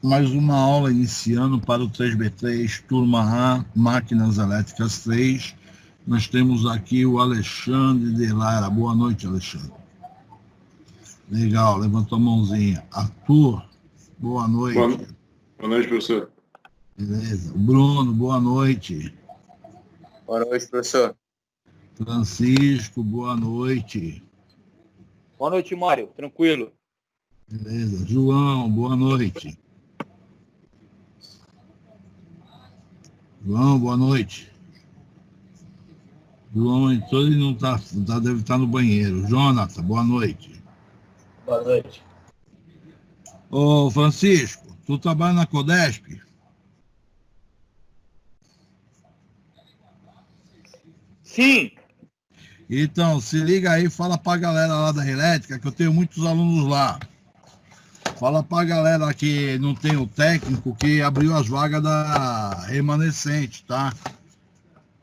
mais uma aula iniciando para o 3B3, turma A, máquinas elétricas 3. Nós temos aqui o Alexandre de Lara. Boa noite, Alexandre. Legal, levantou a mãozinha. Arthur, boa noite. Boa noite, professor. Beleza. Bruno, boa noite. Boa noite, professor. Francisco, boa noite. Boa noite, Mário. Tranquilo. Beleza. João, boa noite. João, boa noite. João entrou e não tá, deve estar no banheiro. Jonathan, boa noite. Boa noite. Ô, Francisco, tu trabalha na Codesp? Sim. Então, se liga aí, fala pra galera lá da Elétrica, que eu tenho muitos alunos lá. Fala pra galera que não tem o técnico, que abriu as vagas da remanescente, tá?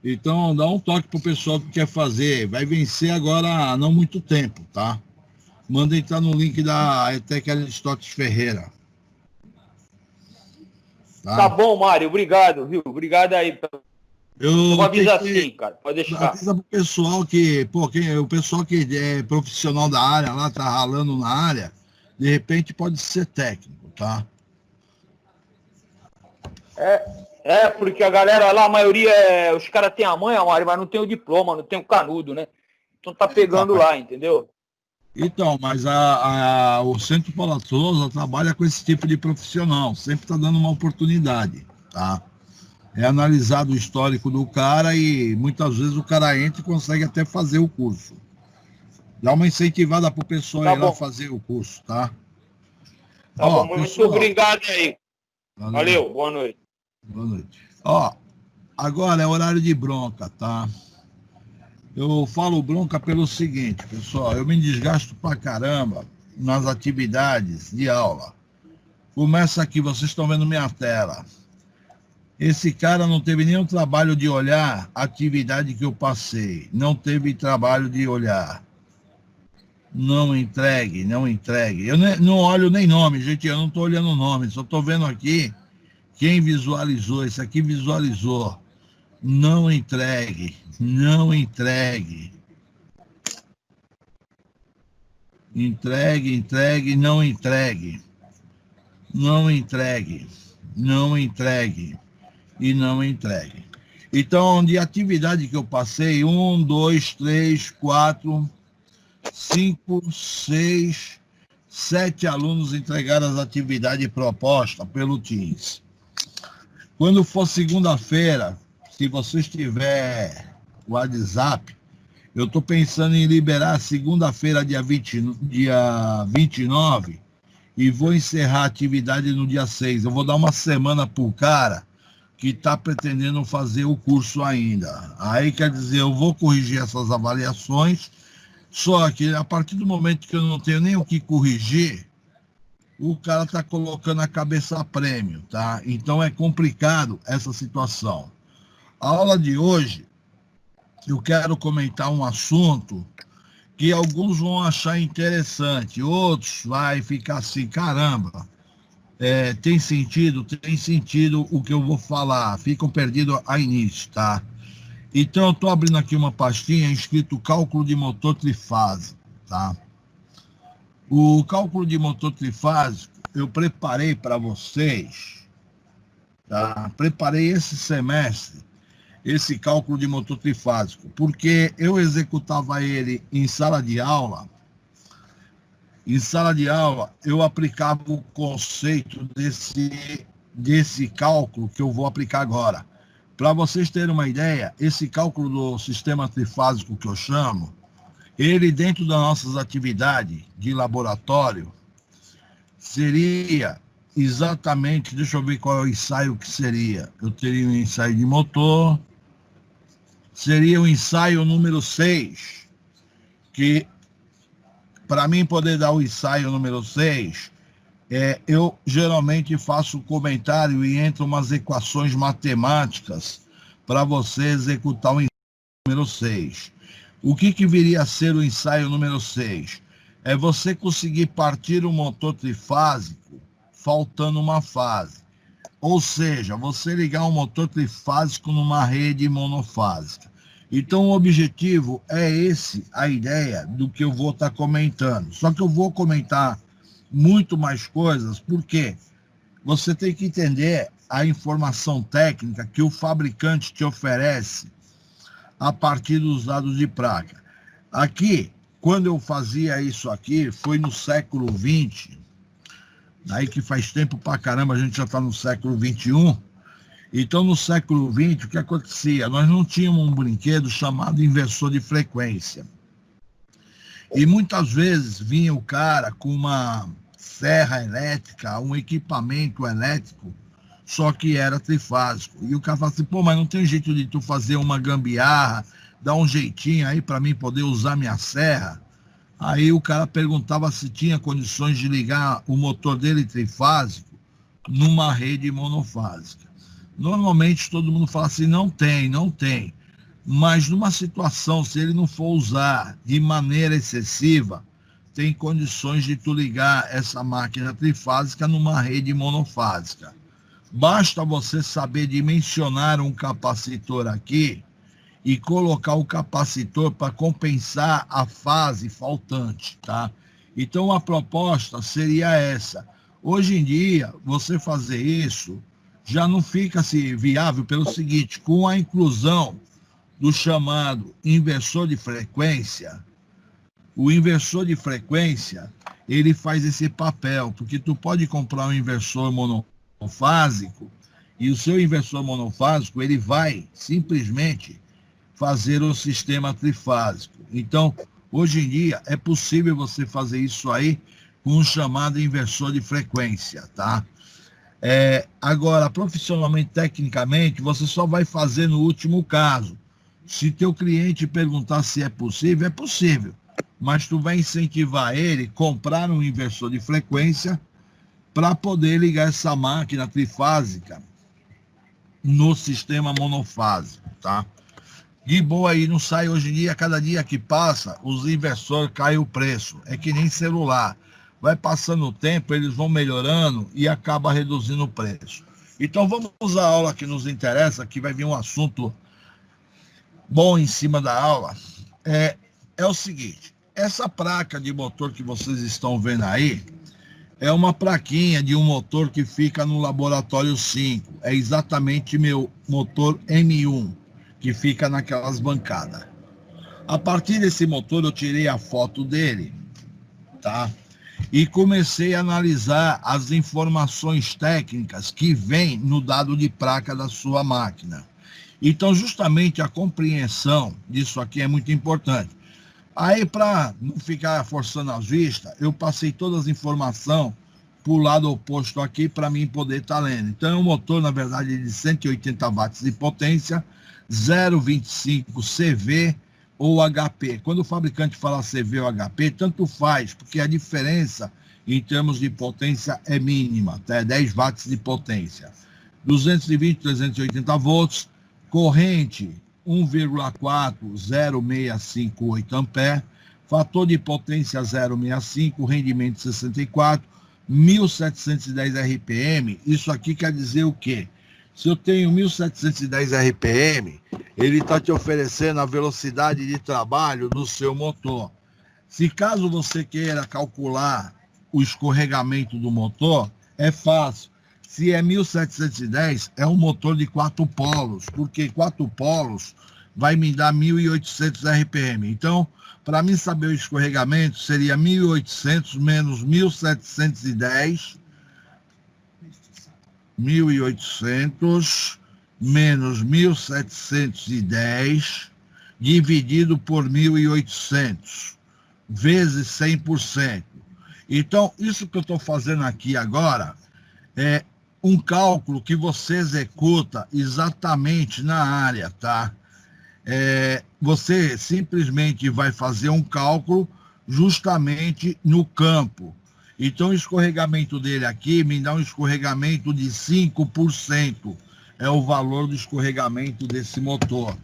Então, dá um toque pro pessoal que quer fazer. Vai vencer agora há não muito tempo, tá? Manda entrar no link da ETEC Aristóteles Ferreira. Tá bom, Mário. Obrigado, viu? Obrigado aí. Eu vou avisar sim, cara. Pode deixar. Avisa pro pessoal que, o pessoal que é profissional da área lá, tá ralando na área, de repente pode ser técnico, tá? Porque a galera lá, a maioria, os caras têm a manha, Mário, mas não tem o diploma, não tem o canudo, né? Então tá pegando lá, entendeu? Então, mas o Centro Palatrosa trabalha com esse tipo de profissional, sempre está dando uma oportunidade, tá? É analisado o histórico do cara e muitas vezes o cara entra e consegue até fazer o curso. Dá uma incentivada pro pessoal ir lá fazer o curso, tá? Tá bom, muito pessoal, obrigado aí. Valeu, boa noite. Boa noite. Ó, agora é horário de bronca, tá? Eu falo bronca pelo seguinte, pessoal, eu me desgasto pra caramba nas atividades de aula. Começa aqui, vocês estão vendo minha tela. Esse cara não teve nenhum trabalho de olhar a atividade que eu passei. Não teve trabalho de olhar. Não entregue. Eu não olho nem nome, gente, eu não estou olhando o nome, só estou vendo aqui quem visualizou, esse aqui visualizou. Não entregue. Entregue, não entregue. E não entregue. Então, de atividade que eu passei, 1, 2, 3, 4, 5, 6, 7 alunos entregaram as atividades propostas pelo Teams. Quando for segunda-feira, se você tiver o WhatsApp, eu estou pensando em liberar segunda-feira, dia 29, e vou encerrar a atividade no dia 6. Eu vou dar uma semana para o cara que está pretendendo fazer o curso ainda. Aí, quer dizer, eu vou corrigir essas avaliações, só que a partir do momento que eu não tenho nem o que corrigir, o cara está colocando a cabeça a prêmio, tá? Então é complicado essa situação. A aula de hoje, eu quero comentar um assunto que alguns vão achar interessante, outros vai ficar assim, caramba, tem sentido o que eu vou falar, ficam perdidos a início, tá? Então eu estou abrindo aqui uma pastinha escrito cálculo de motor trifásico, tá? O cálculo de motor trifásico eu preparei para vocês, tá? Preparei esse semestre, esse cálculo de motor trifásico, porque eu executava ele em sala de aula. Em sala de aula, eu aplicava o conceito desse cálculo que eu vou aplicar agora. Para vocês terem uma ideia, esse cálculo do sistema trifásico que eu chamo, ele dentro das nossas atividades de laboratório, seria exatamente, deixa eu ver qual é o ensaio que seria. Eu teria um ensaio de motor, seria o ensaio número 6, que para mim poder dar o ensaio número 6, eu geralmente faço comentário e entro umas equações matemáticas para você executar o ensaio número 6. O que viria a ser o ensaio número 6? É você conseguir partir o motor trifásico faltando uma fase. Ou seja, você ligar um motor trifásico numa rede monofásica. Então, o objetivo é esse, a ideia do que eu vou estar comentando. Só que eu vou comentar muito mais coisas, porque você tem que entender a informação técnica que o fabricante te oferece a partir dos dados de placa. Aqui, quando eu fazia isso aqui, foi no século XX, aí que faz tempo pra caramba, a gente já está no século XXI. Então, no século XX, o que acontecia? Nós não tínhamos um brinquedo chamado inversor de frequência. E muitas vezes vinha o cara com uma serra elétrica, um equipamento elétrico, só que era trifásico. E o cara fala assim, pô, mas não tem jeito de tu fazer uma gambiarra, dar um jeitinho aí para mim poder usar minha serra? Aí o cara perguntava se tinha condições de ligar o motor dele trifásico numa rede monofásica. Normalmente todo mundo fala assim, não tem. Mas numa situação, se ele não for usar de maneira excessiva, tem condições de tu ligar essa máquina trifásica numa rede monofásica. Basta você saber dimensionar um capacitor aqui e colocar o capacitor para compensar a fase faltante, tá? Então a proposta seria essa. Hoje em dia, você fazer isso já não fica assim, viável pelo seguinte, com a inclusão do chamado inversor de frequência, o inversor de frequência, ele faz esse papel, porque tu pode comprar um inversor monofásico e o seu inversor monofásico, ele vai simplesmente fazer o sistema trifásico. Então, hoje em dia, é possível você fazer isso aí com um chamado inversor de frequência, tá? Agora, profissionalmente, tecnicamente, você só vai fazer no último caso. Se teu cliente perguntar se é possível, mas tu vai incentivar ele a comprar um inversor de frequência para poder ligar essa máquina trifásica no sistema monofásico, tá? De boa aí, não sai hoje em dia, cada dia que passa, os inversores caem o preço. É que nem celular. Vai passando o tempo, eles vão melhorando e acaba reduzindo o preço. Então vamos à aula que nos interessa, que vai vir um assunto bom em cima da aula. É o seguinte, essa placa de motor que vocês estão vendo aí, é uma plaquinha de um motor que fica no laboratório 5. É exatamente meu motor M1, que fica naquelas bancadas. A partir desse motor eu tirei a foto dele, tá? E comecei a analisar as informações técnicas que vêm no dado de placa da sua máquina. Então, justamente a compreensão disso aqui é muito importante. Aí, para não ficar forçando as vistas, eu passei todas as informações para o lado oposto aqui para mim poder estar lendo. Então, é um motor, na verdade, de 180 watts de potência, 0,25 CV ou HP. Quando o fabricante fala CV ou HP, tanto faz, porque a diferença em termos de potência é mínima, tá? É 10 watts de potência. 220, 380 volts, corrente 1,4065 ampere, fator de potência 0,65, rendimento 64, 1.710 RPM. Isso aqui quer dizer o quê? Se eu tenho 1.710 RPM, ele está te oferecendo a velocidade de trabalho do seu motor. Se caso você queira calcular o escorregamento do motor, é fácil. Se é 1.710, é um motor de 4 polos, porque 4 polos vai me dar 1.800 RPM. Então, para mim saber o escorregamento, seria 1.800 menos 1.710, 1.800 menos 1.710, dividido por 1.800, vezes 100%. Então, isso que eu estou fazendo aqui agora é um cálculo que você executa exatamente na área, tá? Você simplesmente vai fazer um cálculo justamente no campo. Então, o escorregamento dele aqui me dá um escorregamento de 5%. É o valor do escorregamento desse motor.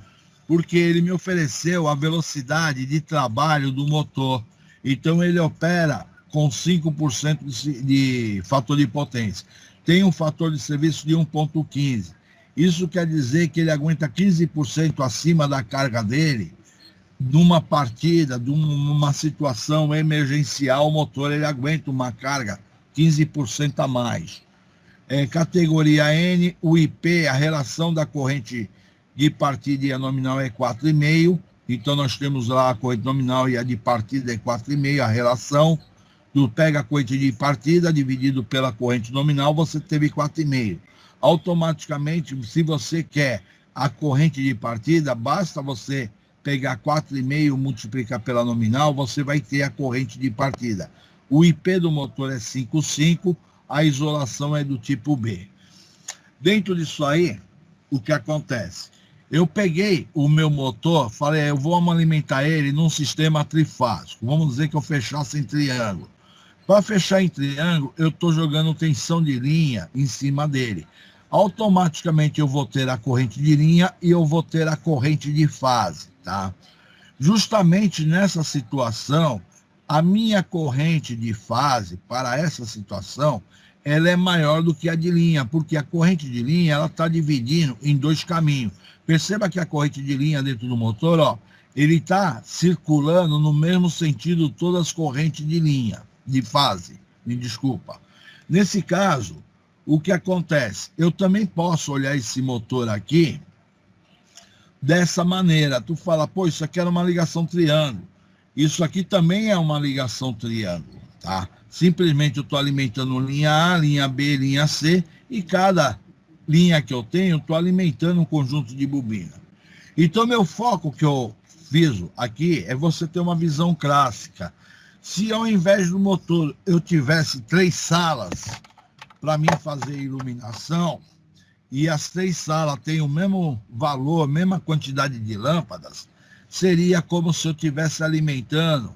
Porque ele me ofereceu a velocidade de trabalho do motor. Então, ele opera com 5% de fator de potência. Tem um fator de serviço de 1,15. Isso quer dizer que ele aguenta 15% acima da carga dele. Numa partida, numa situação emergencial, o motor ele aguenta uma carga 15% a mais. Categoria N, o IP, a relação da corrente de partida e a nominal é 4,5. Então, nós temos lá a corrente nominal e a de partida é 4,5, a relação. Tu pega a corrente de partida dividido pela corrente nominal, você teve 4,5. Automaticamente, se você quer a corrente de partida, basta você pegar 4,5, multiplicar pela nominal, você vai ter a corrente de partida. O IP do motor é 5,5, a isolação é do tipo B. Dentro disso aí, o que acontece? Eu peguei o meu motor, falei, eu vou alimentar ele num sistema trifásico. Vamos dizer que eu fechasse em triângulo. Para fechar em triângulo, eu estou jogando tensão de linha em cima dele. Automaticamente eu vou ter a corrente de linha e eu vou ter a corrente de fase, tá? Justamente nessa situação, a minha corrente de fase, para essa situação, ela é maior do que a de linha, porque a corrente de linha, ela está dividindo em dois caminhos. Perceba que a corrente de linha dentro do motor, ó, ele está circulando no mesmo sentido todas as correntes de linha, de fase, me desculpa. Nesse caso, o que acontece? Eu também posso olhar esse motor aqui dessa maneira. Tu fala, pô, isso aqui era uma ligação triângulo. Isso aqui também é uma ligação triângulo, tá? Simplesmente eu estou alimentando linha A, linha B, linha C, e cada linha que eu tenho, estou alimentando um conjunto de bobina. Então, meu foco que eu viso aqui é você ter uma visão clássica. Se ao invés do motor eu tivesse 3 salas para mim fazer iluminação, e as 3 salas têm o mesmo valor, a mesma quantidade de lâmpadas, seria como se eu estivesse alimentando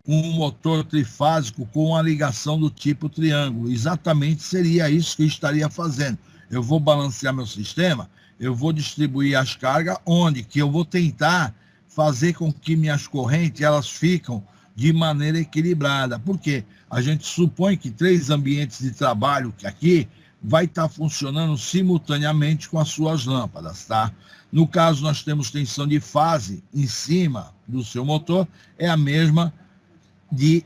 um motor trifásico com uma ligação do tipo triângulo. Exatamente seria isso que eu estaria fazendo. Eu vou balancear meu sistema, eu vou distribuir as cargas, onde que eu vou tentar fazer com que minhas correntes elas ficam de maneira equilibrada. Por quê? A gente supõe que 3 ambientes de trabalho que aqui vai estar funcionando simultaneamente com as suas lâmpadas, tá? No caso, nós temos tensão de fase em cima do seu motor, é a mesma de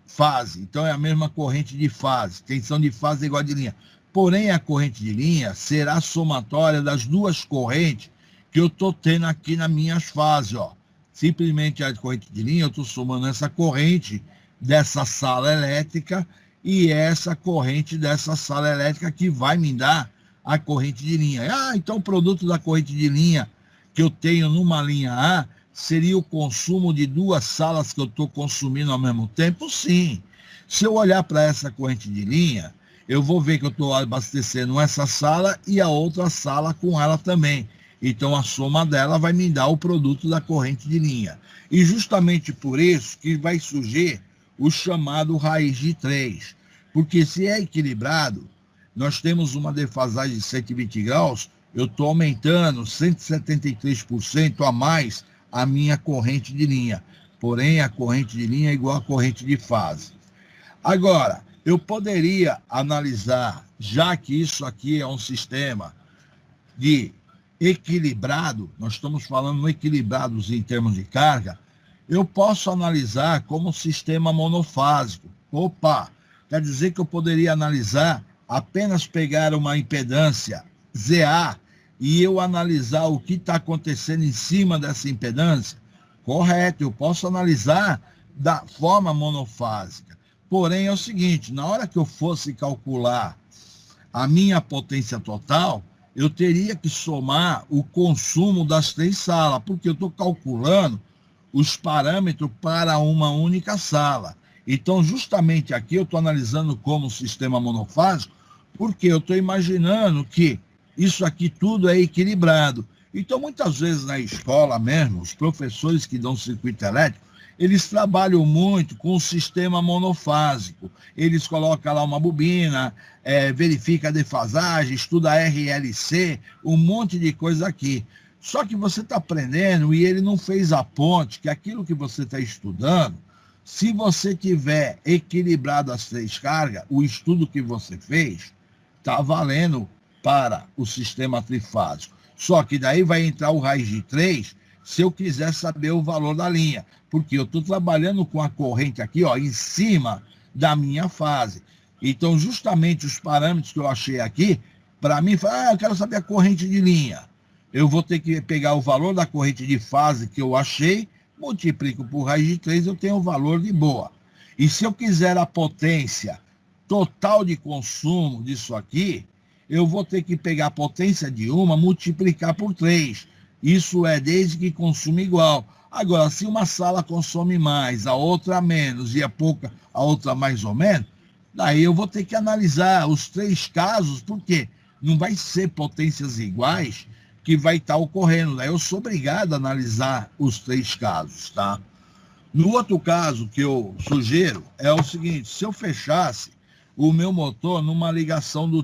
fase. Então, é a mesma corrente de fase. Tensão de fase é igual a de linha. Porém, a corrente de linha será somatória das 2 correntes que eu estou tendo aqui nas minhas fases, ó. Simplesmente a corrente de linha, eu estou somando essa corrente dessa sala elétrica e essa corrente dessa sala elétrica que vai me dar a corrente de linha. Então o produto da corrente de linha que eu tenho numa linha A seria o consumo de 2 salas que eu estou consumindo ao mesmo tempo? Sim. Se eu olhar para essa corrente de linha, eu vou ver que eu estou abastecendo essa sala e a outra sala com ela também. Então, a soma dela vai me dar o produto da corrente de linha. E justamente por isso que vai surgir o chamado raiz de 3. Porque se é equilibrado, nós temos uma defasagem de 120 graus, eu estou aumentando 173% a mais a minha corrente de linha. Porém, a corrente de linha é igual à corrente de fase. Agora, eu poderia analisar, já que isso aqui é um sistema de equilibrado, nós estamos falando equilibrados em termos de carga, eu posso analisar como sistema monofásico. Opa, quer dizer que eu poderia analisar, apenas pegar uma impedância ZA e eu analisar o que está acontecendo em cima dessa impedância? Correto, eu posso analisar da forma monofásica. Porém, é o seguinte, na hora que eu fosse calcular a minha potência total, eu teria que somar o consumo das 3 salas, porque eu estou calculando os parâmetros para uma única sala. Então, justamente aqui eu estou analisando como sistema monofásico, porque eu estou imaginando que isso aqui tudo é equilibrado. Então, muitas vezes na escola mesmo, os professores que dão circuito elétrico, eles trabalham muito com o sistema monofásico. Eles colocam lá uma bobina, verifica a defasagem, estuda RLC, um monte de coisa aqui. Só que você está aprendendo e ele não fez a ponte que aquilo que você está estudando Se você tiver equilibrado as 3 cargas, o estudo que você fez está valendo para o sistema trifásico. Só que daí vai entrar o raiz de 3 se eu quiser saber o valor da linha. Porque eu estou trabalhando com a corrente aqui, ó, em cima da minha fase. Então, justamente os parâmetros que eu achei aqui, para mim, eu quero saber a corrente de linha. Eu vou ter que pegar o valor da corrente de fase que eu achei, multiplico por raiz de 3, eu tenho o valor de boa. E se eu quiser a potência total de consumo disso aqui, eu vou ter que pegar a potência de uma, multiplicar por 3. Isso é desde que consuma igual. Agora, se uma sala consome mais, a outra menos e a pouca, a outra mais ou menos, daí eu vou ter que analisar os 3 casos, porque não vai ser potências iguais que vai estar ocorrendo. Daí eu sou obrigado a analisar os 3 casos, tá? No outro caso que eu sugiro é o seguinte: se eu fechasse o meu motor numa ligação do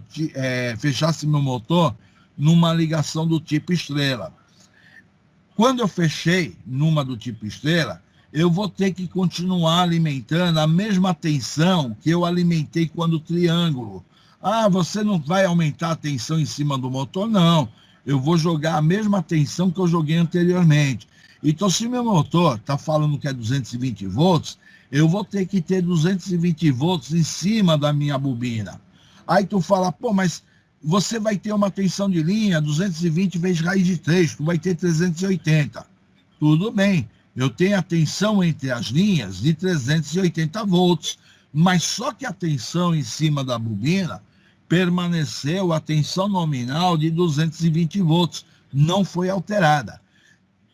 tipo estrela. Quando eu fechei numa do tipo estrela, eu vou ter que continuar alimentando a mesma tensão que eu alimentei quando triângulo. Você não vai aumentar a tensão em cima do motor? Não. Eu vou jogar a mesma tensão que eu joguei anteriormente. Então, se meu motor está falando que é 220 volts, eu vou ter que ter 220 volts em cima da minha bobina. Aí tu fala, mas você vai ter uma tensão de linha 220 vezes raiz de 3, tu vai ter 380. Tudo bem, eu tenho a tensão entre as linhas de 380 volts, mas só que a tensão em cima da bobina permaneceu a tensão nominal de 220 volts, não foi alterada.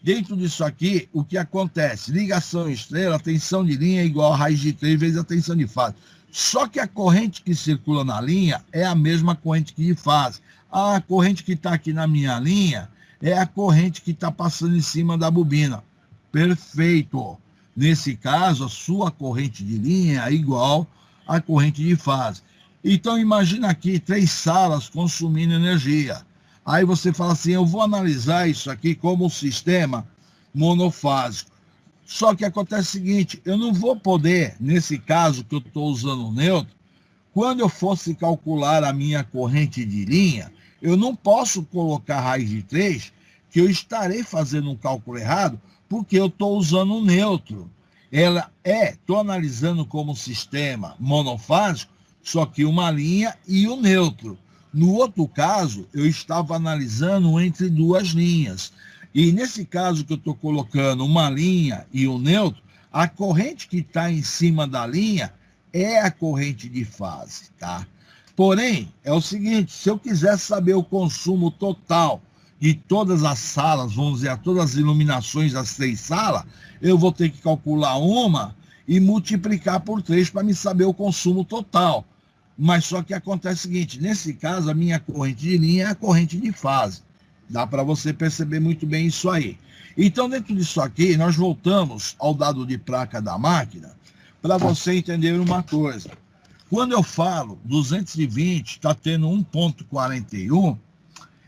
Dentro disso aqui, o que acontece? Ligação estrela, tensão de linha é igual a raiz de 3 vezes a tensão de fase. Só que a corrente que circula na linha é a mesma corrente que de fase. A corrente que está aqui na minha linha é a corrente que está passando em cima da bobina. Perfeito. Nesse caso, a sua corrente de linha é igual à corrente de fase. Então, imagina aqui 3 salas consumindo energia. Aí você fala assim, eu vou analisar isso aqui como um sistema monofásico. Só que acontece o seguinte, eu não vou poder, nesse caso que eu estou usando o neutro, quando eu fosse calcular a minha corrente de linha, eu não posso colocar raiz de 3, que eu estarei fazendo um cálculo errado, porque eu estou usando o neutro. Estou analisando como sistema monofásico, só que uma linha e o neutro. No outro caso, eu estava analisando entre 2 linhas. E nesse caso que eu estou colocando uma linha e o neutro, a corrente que está em cima da linha é a corrente de fase, tá? Porém, é o seguinte, se eu quiser saber o consumo total de todas as salas, vamos dizer, todas as iluminações das 3 salas, eu vou ter que calcular uma e multiplicar por 3 para me saber o consumo total. Mas só que acontece o seguinte, nesse caso, a minha corrente de linha é a corrente de fase. Dá para você perceber muito bem isso aí. Então, dentro disso aqui, nós voltamos ao dado de placa da máquina para você entender uma coisa. Quando eu falo 220, está tendo 1,41,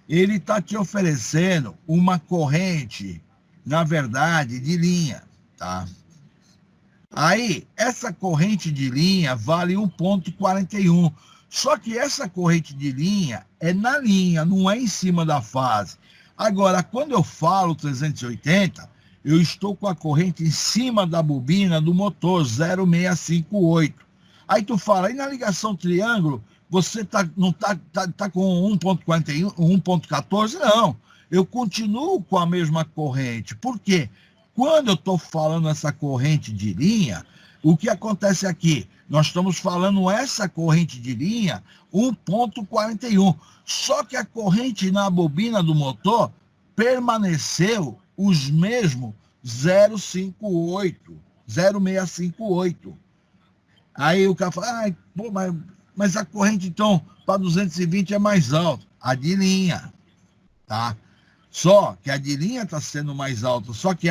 ele está te oferecendo uma corrente, na verdade, de linha, tá? Aí, essa corrente de linha vale 1,41. Só que essa corrente de linha é na linha, não é em cima da fase. Agora, quando eu falo 380, eu estou com a corrente em cima da bobina do motor 0658. Aí tu fala, e na ligação triângulo, você não tá com 1,41, 1,14? Não, eu continuo com a mesma corrente. Por quê? Quando eu estou falando essa corrente de linha, o que acontece aqui? Nós estamos falando essa corrente de linha 1,41. Só que a corrente na bobina do motor permaneceu os mesmos 0658. Aí o cara fala, mas a corrente então para 220 é mais alta. A de linha, tá? Só que a de linha está sendo mais alta, só que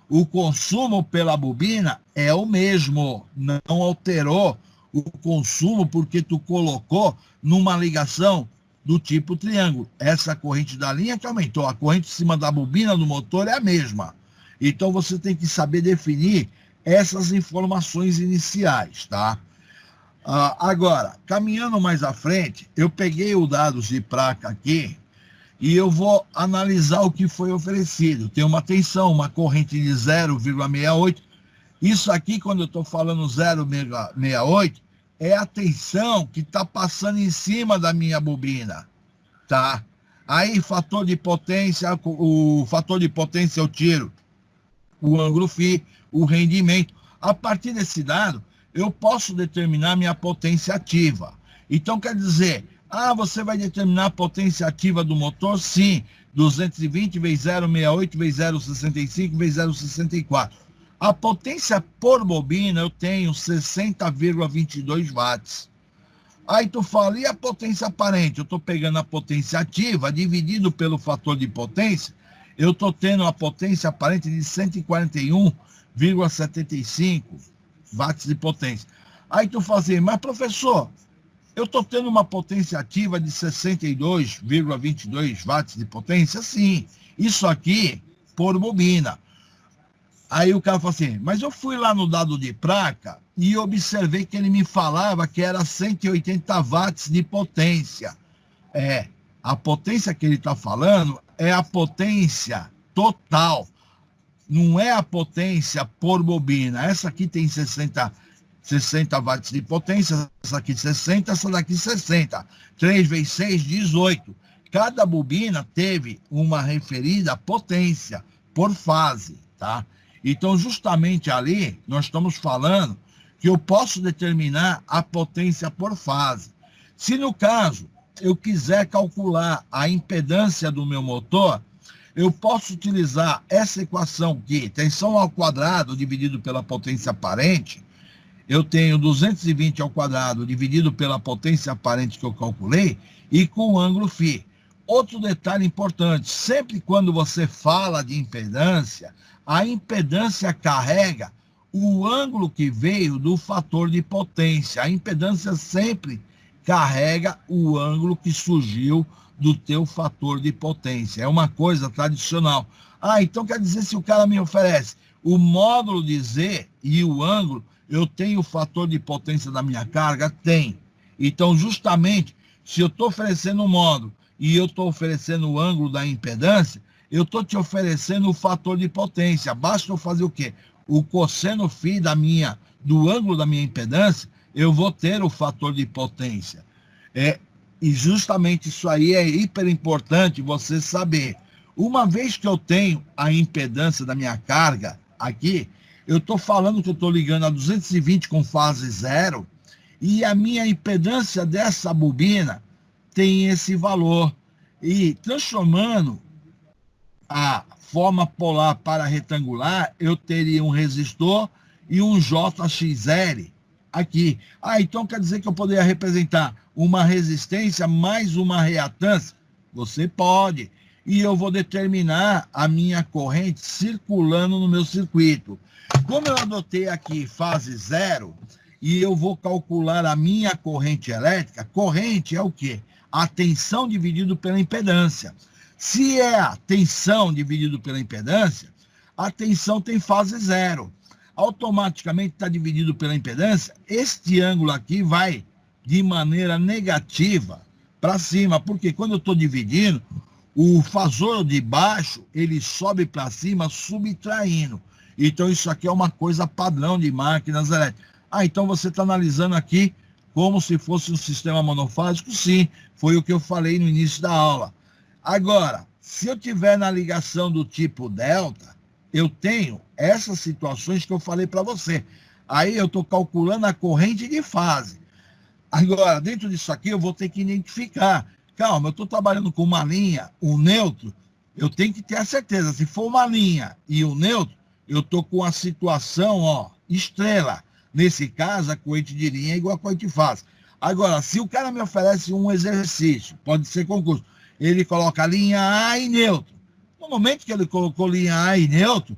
o consumo pela bobina é o mesmo, não alterou o consumo porque tu colocou numa ligação do tipo triângulo. Essa corrente da linha que aumentou, a corrente em cima da bobina do motor é a mesma. Então você tem que saber definir essas informações iniciais, tá? Agora, caminhando mais à frente, eu peguei os dados de placa aqui e eu vou analisar o que foi oferecido. Tem uma tensão, uma corrente de 0,68. Isso aqui, quando eu estou falando 0,68, é a tensão que está passando em cima da minha bobina, tá? Aí, fator de potência, o fator de potência eu tiro o ângulo φ, o rendimento. A partir desse dado, eu posso determinar minha potência ativa. Então, quer dizer, você vai determinar a potência ativa do motor? Sim, 220 vezes 0,68 vezes 0,65 vezes 0,64. A potência por bobina eu tenho 60,22 watts. Aí tu fala, e a potência aparente? Eu estou pegando a potência ativa, dividido pelo fator de potência, eu estou tendo a potência aparente de 141,75 watts de potência. Aí tu fala assim, mas professor, eu estou tendo uma potência ativa de 62,22 watts de potência? Sim, isso aqui por bobina. Aí o cara fala assim, mas eu fui lá no dado de placa e observei que ele me falava que era 180 watts de potência. A potência que ele está falando é a potência total, não é a potência por bobina. Essa aqui tem 60 watts de potência, essa aqui 60, essa daqui 60. 3 vezes 6, 18. Cada bobina teve uma referida potência por fase, tá? Então, justamente ali, nós estamos falando que eu posso determinar a potência por fase. Se no caso, eu quiser calcular a impedância do meu motor, eu posso utilizar essa equação aqui, tensão ao quadrado dividido pela potência aparente. Eu tenho 220 ao quadrado dividido pela potência aparente que eu calculei e com o ângulo φ. Outro detalhe importante, sempre quando você fala de impedância, a impedância carrega o ângulo que veio do fator de potência. A impedância sempre carrega o ângulo que surgiu do teu fator de potência. É uma coisa tradicional. Então quer dizer, se o cara me oferece o módulo de Z e o ângulo, eu tenho o fator de potência da minha carga? Tem. Então, justamente, se eu estou oferecendo um módulo e eu estou oferecendo o ângulo da impedância, eu estou te oferecendo o fator de potência. Basta eu fazer o quê? O cosseno φ do ângulo da minha impedância, eu vou ter o fator de potência. E justamente isso aí é hiper importante você saber. Uma vez que eu tenho a impedância da minha carga aqui, eu estou falando que eu estou ligando a 220 com fase 0, e a minha impedância dessa bobina tem esse valor. E transformando a forma polar para retangular, eu teria um resistor e um JXL aqui. Então quer dizer que eu poderia representar uma resistência mais uma reatância? Você pode. E eu vou determinar a minha corrente circulando no meu circuito. Como eu adotei aqui fase 0, e eu vou calcular a minha corrente elétrica, corrente é o quê? A tensão dividido pela impedância. Se é a tensão dividido pela impedância, a tensão tem fase 0. Automaticamente está dividido pela impedância, este ângulo aqui vai de maneira negativa para cima, porque quando eu estou dividindo, o fasor de baixo, ele sobe para cima subtraindo. Então, isso aqui é uma coisa padrão de máquinas elétricas. Então você está analisando aqui como se fosse um sistema monofásico? Sim, foi o que eu falei no início da aula. Agora, se eu tiver na ligação do tipo delta, eu tenho essas situações que eu falei para você. Aí eu estou calculando a corrente de fase. Agora, dentro disso aqui, eu vou ter que identificar. Calma, eu estou trabalhando com uma linha, um neutro, eu tenho que ter a certeza. Se for uma linha e um neutro, eu estou com a situação, estrela. Nesse caso, a corrente de linha é igual a corrente de fase. Agora, se o cara me oferece um exercício, pode ser concurso, ele coloca linha A e neutro. No momento que ele colocou linha A e neutro,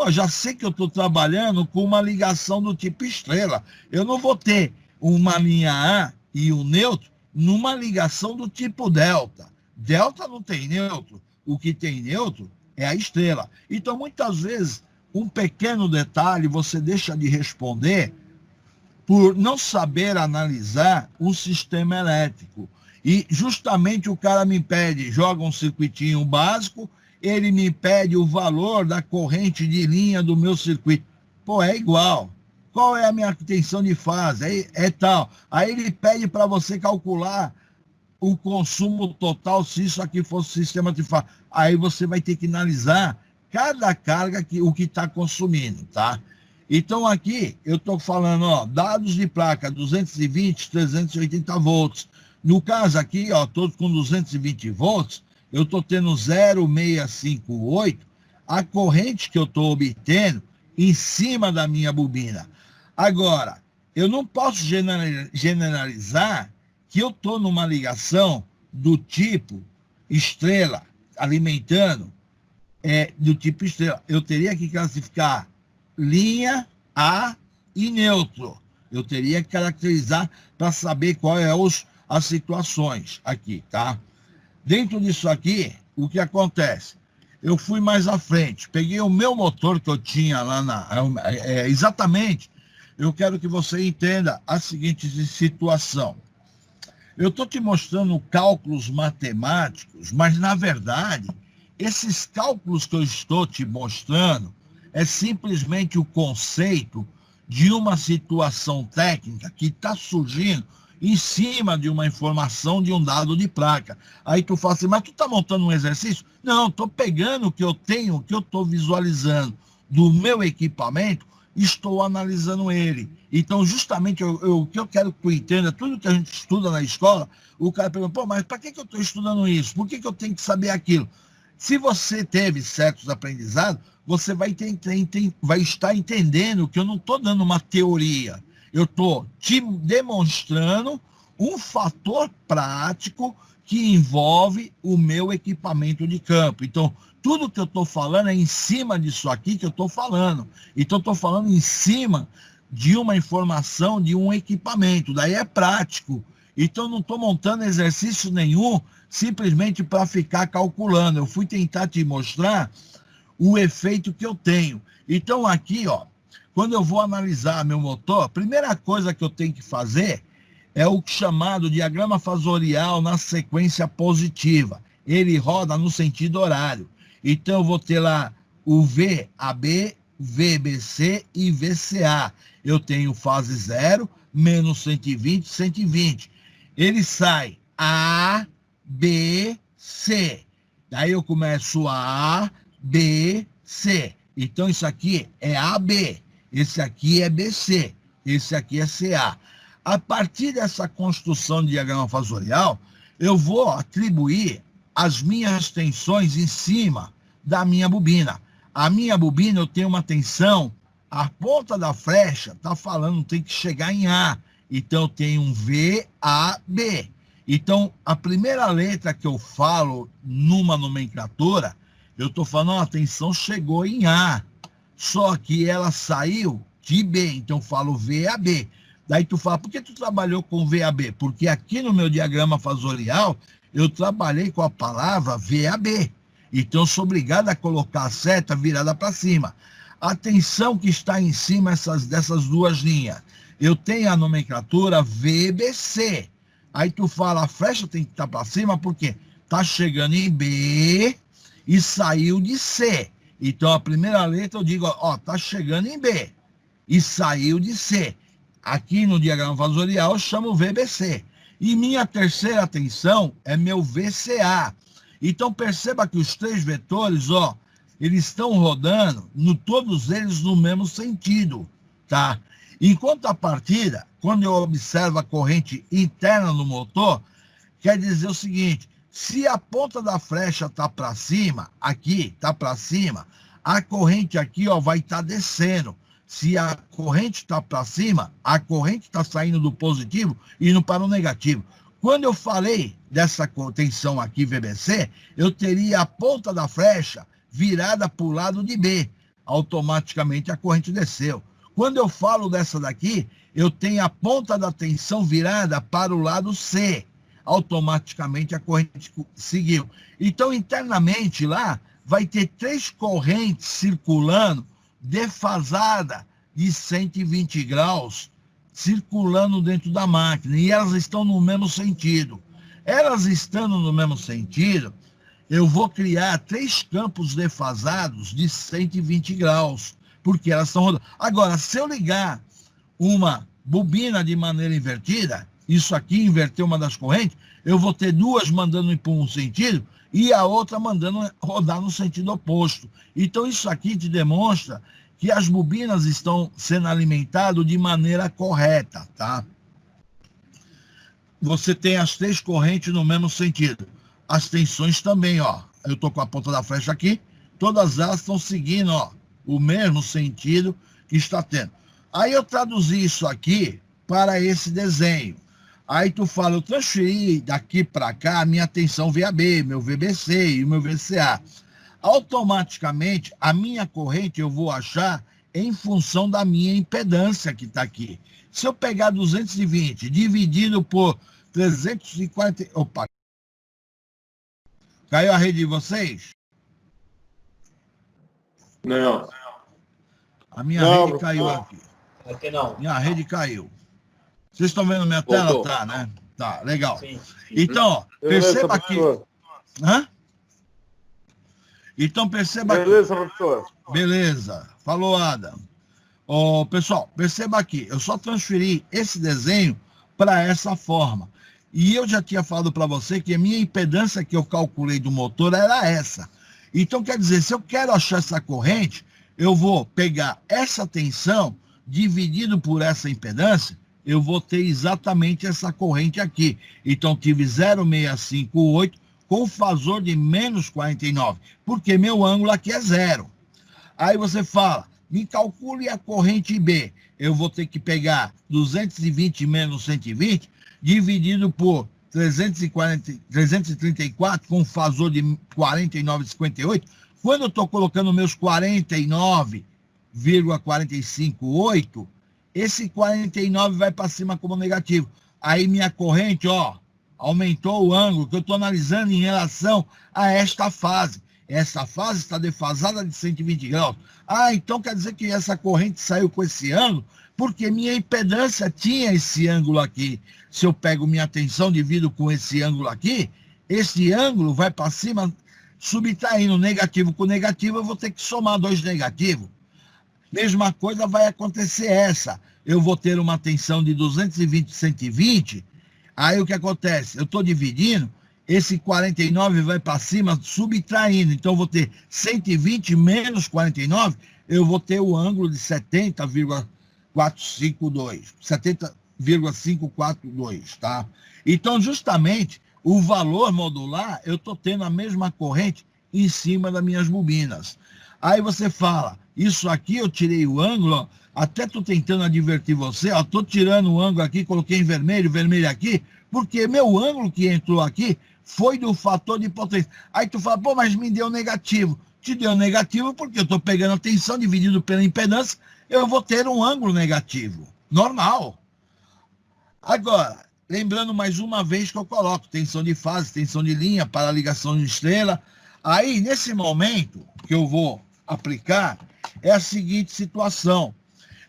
já sei que eu estou trabalhando com uma ligação do tipo estrela. Eu não vou ter uma linha A e um neutro numa ligação do tipo delta. Delta não tem neutro. O que tem neutro é a estrela. Então, muitas vezes, um pequeno detalhe você deixa de responder por não saber analisar um sistema elétrico. E justamente o cara me pede, joga um circuitinho básico, ele me pede o valor da corrente de linha do meu circuito. Pô, é igual. Qual é a minha tensão de fase? É tal. Aí ele pede para você calcular o consumo total, se isso aqui fosse sistema de fase. Aí você vai ter que analisar cada carga, o que está consumindo, tá? Então aqui eu estou falando, ó, dados de placa 220, 380 volts. No caso aqui, ó, todos com 220 volts, eu estou tendo 0,658, a corrente que eu estou obtendo em cima da minha bobina. Agora, eu não posso generalizar que eu estou numa ligação do tipo estrela, alimentando, do tipo estrela. Eu teria que classificar linha, A e neutro. Eu teria que caracterizar para saber qual é as situações aqui, tá? Dentro disso aqui, o que acontece? Eu fui mais à frente, peguei o meu motor que eu tinha lá exatamente, eu quero que você entenda a seguinte situação. Eu estou te mostrando cálculos matemáticos, mas, na verdade, esses cálculos que eu estou te mostrando é simplesmente o conceito de uma situação técnica que está surgindo em cima de uma informação de um dado de placa. Aí tu fala assim, mas tu está montando um exercício? Não, estou pegando o que eu tenho, o que eu estou visualizando do meu equipamento, estou analisando ele. Então, justamente, o que eu quero que tu entenda, tudo que a gente estuda na escola, o cara pergunta, pô, mas para que eu estou estudando isso? Por que eu tenho que saber aquilo? Se você teve certos aprendizados, você vai estar entendendo que eu não estou dando uma teoria. Eu estou te demonstrando um fator prático que envolve o meu equipamento de campo. Então, tudo que eu estou falando é em cima disso aqui que eu estou falando. Então, eu estou falando em cima de uma informação, de um equipamento. Daí é prático. Então, não estou montando exercício nenhum simplesmente para ficar calculando. Eu fui tentar te mostrar o efeito que eu tenho. Então, aqui, ó, quando eu vou analisar meu motor, a primeira coisa que eu tenho que fazer é o chamado diagrama fasorial na sequência positiva. Ele roda no sentido horário. Então, eu vou ter lá o VAB, VBC e VCA. Eu tenho fase 0, menos 120, 120. Ele sai A, B, C. Daí eu começo A, B, C. Então, isso aqui é AB. Esse aqui é BC. Esse aqui é CA. A partir dessa construção de diagrama fasorial, eu vou atribuir as minhas tensões em cima da minha bobina. A minha bobina, eu tenho uma tensão, a ponta da flecha está falando, tem que chegar em A. Então, eu tenho um VAB. Então, a primeira letra que eu falo numa nomenclatura, eu estou falando, a tensão chegou em A. Só que ela saiu de B. Então, eu falo VAB. Daí tu fala, por que tu trabalhou com VAB? Porque aqui no meu diagrama fasorial, eu trabalhei com a palavra VAB. Então, eu sou obrigado a colocar a seta virada para cima. A tensão que está em cima dessas duas linhas, eu tenho a nomenclatura VBC. Aí tu fala, a flecha tem que estar para cima, porque está chegando em B e saiu de C. Então, a primeira letra eu digo, ó, está chegando em B e saiu de C. Aqui no diagrama fasorial eu chamo VBC. E minha terceira tensão é meu VCA. Então, perceba que os três vetores, ó, eles estão rodando, todos eles no mesmo sentido, tá? Em contrapartida, quando eu observo a corrente interna no motor, quer dizer o seguinte, se a ponta da flecha está para cima, aqui está para cima, a corrente aqui, ó, vai estar descendo. Se a corrente está para cima, a corrente está saindo do positivo e indo para o negativo. Quando eu falei dessa tensão aqui, VBC, eu teria a ponta da flecha virada para o lado de B. Automaticamente a corrente desceu. Quando eu falo dessa daqui, eu tenho a ponta da tensão virada para o lado C. Automaticamente a corrente seguiu. Então, internamente lá, vai ter três correntes circulando defasada de 120 graus circulando dentro da máquina, e elas estão no mesmo sentido. Elas estando no mesmo sentido, eu vou criar 3 campos defasados de 120 graus, porque elas estão rodando. Agora, se eu ligar uma bobina de maneira invertida, isso aqui inverter uma das correntes, eu vou ter 2 mandando ir para um sentido e a outra mandando rodar no sentido oposto. Então, isso aqui te demonstra que as bobinas estão sendo alimentadas de maneira correta, tá? Você tem as 3 correntes no mesmo sentido. As tensões também, ó. Eu estou com a ponta da flecha aqui, todas elas estão seguindo, ó, o mesmo sentido que está tendo. Aí eu traduzi isso aqui para esse desenho. Aí tu fala, eu transferi daqui para cá a minha tensão VAB, meu VBC e o meu VCA. Automaticamente, a minha corrente eu vou achar em função da minha impedância que está aqui. Se eu pegar 220 dividido por 340... Opa! Caiu a rede de vocês? Não. A minha Não, rede caiu não. aqui. Aqui não. Minha rede caiu. Vocês estão vendo minha tela? Voltou. Tá, né? Tá, legal. Sim. Então, ó, perceba aqui. Hã? Então, perceba aqui. Beleza, professor. Beleza. Falou, Adam. Ó, pessoal, perceba aqui. Eu só transferi esse desenho para essa forma. E eu já tinha falado para você que a minha impedância que eu calculei do motor era essa. Então, quer dizer, se eu quero achar essa corrente, eu vou pegar essa tensão dividido por essa impedância, eu vou ter exatamente essa corrente aqui. Então, tive 0,658 com fasor de menos 49, porque meu ângulo aqui é 0. Aí você fala, me calcule a corrente B. Eu vou ter que pegar 220 menos 120, dividido por 334, com fasor de 49,58. Quando eu estou colocando meus 49,458, esse 49 vai para cima como negativo. Aí minha corrente, ó, aumentou o ângulo que eu estou analisando em relação a esta fase. Essa fase está defasada de 120 graus. Ah, então quer dizer que essa corrente saiu com esse ângulo, porque minha impedância tinha esse ângulo aqui. Se eu pego minha tensão, divido com esse ângulo aqui, esse ângulo vai para cima, subtraindo negativo com negativo, eu vou ter que somar 2 negativos. Mesma coisa vai acontecer essa. Eu vou ter uma tensão de 220, 120. Aí o que acontece? Eu estou dividindo, esse 49 vai para cima, subtraindo. Então eu vou ter 120 menos 49, eu vou ter o ângulo de 70,452. 70,542, tá? Então, justamente, o valor modular, eu estou tendo a mesma corrente em cima das minhas bobinas. Aí você fala, isso aqui eu tirei o ângulo, ó, até estou tentando advertir você, estou tirando o ângulo aqui, coloquei em vermelho, vermelho aqui, porque meu ângulo que entrou aqui foi do fator de potência. Aí tu fala, pô, mas me deu negativo. Te deu negativo porque eu estou pegando a tensão dividido pela impedância, eu vou ter um ângulo negativo. Normal. Agora, lembrando mais uma vez que eu coloco tensão de fase, tensão de linha, para ligação de estrela. Aí, nesse momento que eu vou aplicar, é a seguinte situação.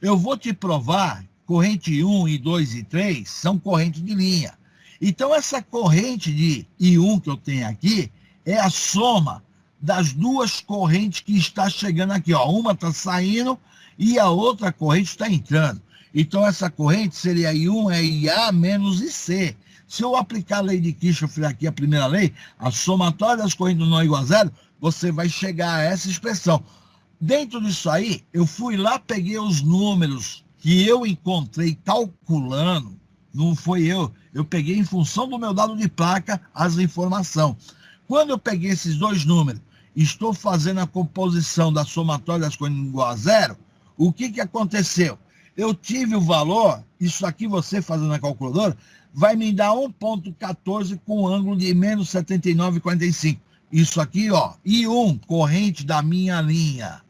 Eu vou te provar, corrente 1, I2 e 3 são correntes de linha. Então, essa corrente de I1 que eu tenho aqui é a soma das 2 correntes que está chegando aqui. Ó. Uma está saindo e a outra corrente está entrando. Então, essa corrente seria I1 é IA menos IC. Se eu aplicar a lei de Kirchhoff aqui, a primeira lei, a somatória das correntes não é igual a 0, você vai chegar a essa expressão. Dentro disso aí, eu fui lá, peguei os números que eu encontrei calculando, não foi eu peguei em função do meu dado de placa as informações. Quando eu peguei esses 2 números, estou fazendo a composição da somatória das correntes igual a 0, o que aconteceu? Eu tive o valor, isso aqui você fazendo a calculadora, vai me dar 1,14 com ângulo de menos 79,45. Isso aqui, ó, I1, corrente da minha linha.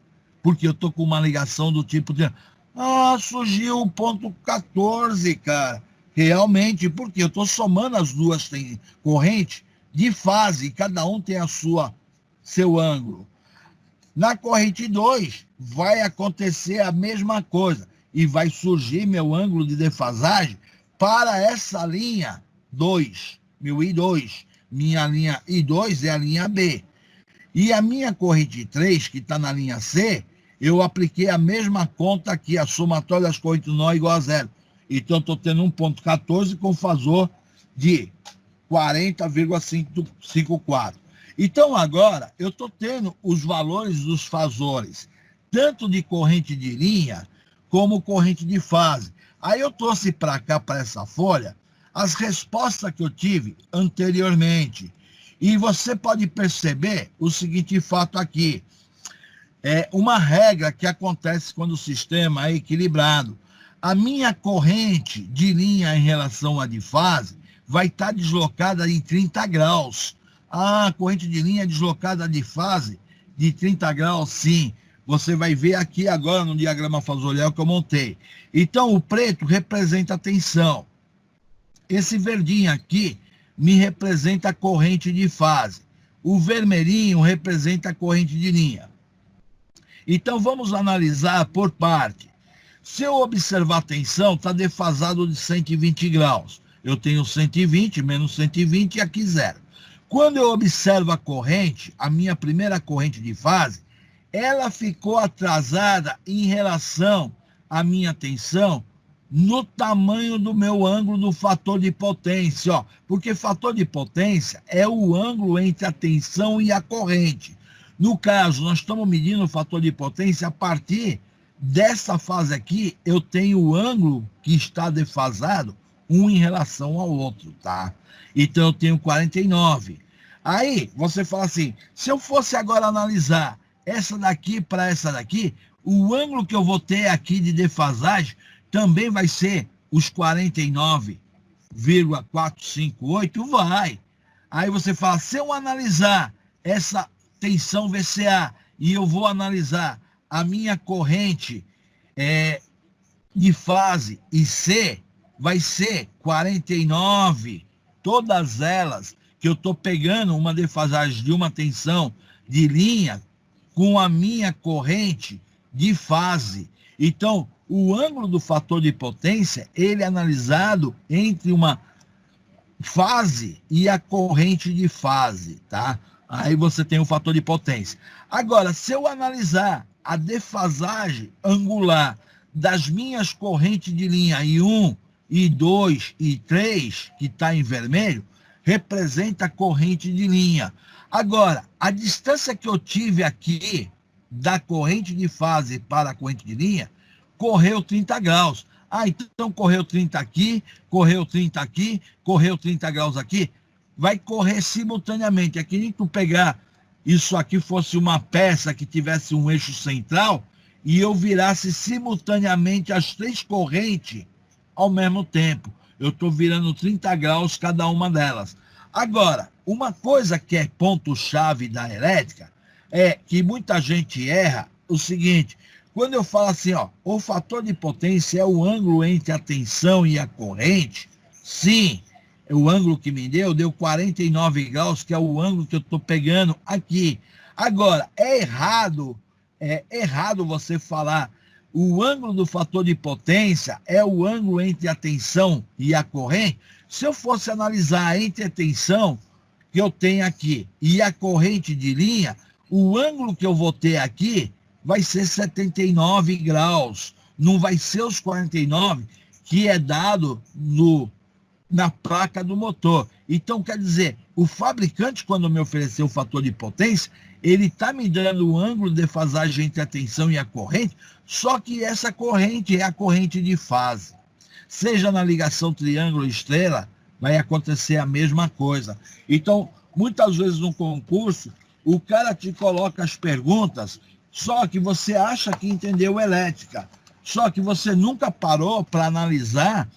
Porque eu tô com uma ligação do tipo de... Ah, surgiu 1,14, cara. Realmente, porque eu tô somando as 2 correntes de fase, e cada um tem seu ângulo. Na corrente 2, vai acontecer a mesma coisa. E vai surgir meu ângulo de defasagem para essa linha 2, meu I2. Minha linha I2 é a linha B. E a minha corrente 3, que está na linha C, eu apliquei a mesma conta aqui, a somatória das correntes nó igual a zero. Então, estou tendo 1,14 com fasor de 40,54. Então, agora, eu estou tendo os valores dos fasores, tanto de corrente de linha, como corrente de fase. Aí eu trouxe para cá, para essa folha, as respostas que eu tive anteriormente. E você pode perceber o seguinte fato aqui. É uma regra que acontece quando o sistema é equilibrado. A minha corrente de linha em relação à de fase vai estar deslocada em 30 graus. A corrente de linha deslocada de fase de 30 graus, sim. Você vai ver aqui agora no diagrama fasorial que eu montei. Então, o preto representa a tensão. Esse verdinho aqui me representa a corrente de fase. O vermelhinho representa a corrente de linha. Então, vamos analisar por parte. Se eu observar a tensão, está defasado de 120 graus. Eu tenho 120 menos 120 e aqui zero. Quando eu observo a corrente, a minha primeira corrente de fase, ela ficou atrasada em relação à minha tensão no tamanho do meu ângulo do fator de potência. Ó, porque fator de potência é o ângulo entre a tensão e a corrente. No caso, nós estamos medindo o fator de potência a partir dessa fase aqui, eu tenho o ângulo que está defasado um em relação ao outro, tá? Então, eu tenho 49. Aí, você fala assim, se eu fosse agora analisar essa daqui para essa daqui, o ângulo que eu vou ter aqui de defasagem também vai ser os 49,458, vai. Aí você fala, se eu analisar essa tensão VCA e eu vou analisar a minha corrente de fase IC, vai ser 49, todas elas que eu estou pegando uma defasagem de uma tensão de linha com a minha corrente de fase. Então, o ângulo do fator de potência, ele é analisado entre uma fase e a corrente de fase, tá? Aí você tem o fator de potência. Agora, se eu analisar a defasagem angular das minhas correntes de linha I1, I2 e I3, que está em vermelho, representa a corrente de linha. Agora, a distância que eu tive aqui da corrente de fase para a corrente de linha, correu 30 graus. Ah, então correu 30 aqui, correu 30 aqui, correu 30 graus aqui. Vai correr simultaneamente. É que nem tu pegar isso aqui fosse uma peça que tivesse um eixo central e eu virasse simultaneamente as três correntes ao mesmo tempo. Eu estou virando 30 graus cada uma delas. Agora, uma coisa que é ponto-chave da elétrica é que muita gente erra o seguinte, quando eu falo assim, ó, o fator de potência é o ângulo entre a tensão e a corrente, sim, o ângulo que me deu 49 graus, que é o ângulo que eu estou pegando aqui. Agora, é errado você falar o ângulo do fator de potência é o ângulo entre a tensão e a corrente. Se eu fosse analisar entre a tensão que eu tenho aqui e a corrente de linha, o ângulo que eu vou ter aqui vai ser 79 graus. Não vai ser os 49 que é dado na placa do motor. Então, quer dizer, o fabricante, quando me ofereceu o fator de potência, ele está me dando o ângulo de defasagem entre a tensão e a corrente, só que essa corrente é a corrente de fase. Seja na ligação triângulo-estrela, vai acontecer a mesma coisa. Então, muitas vezes no concurso, o cara te coloca as perguntas, só que você acha que entendeu elétrica, só que você nunca parou para analisar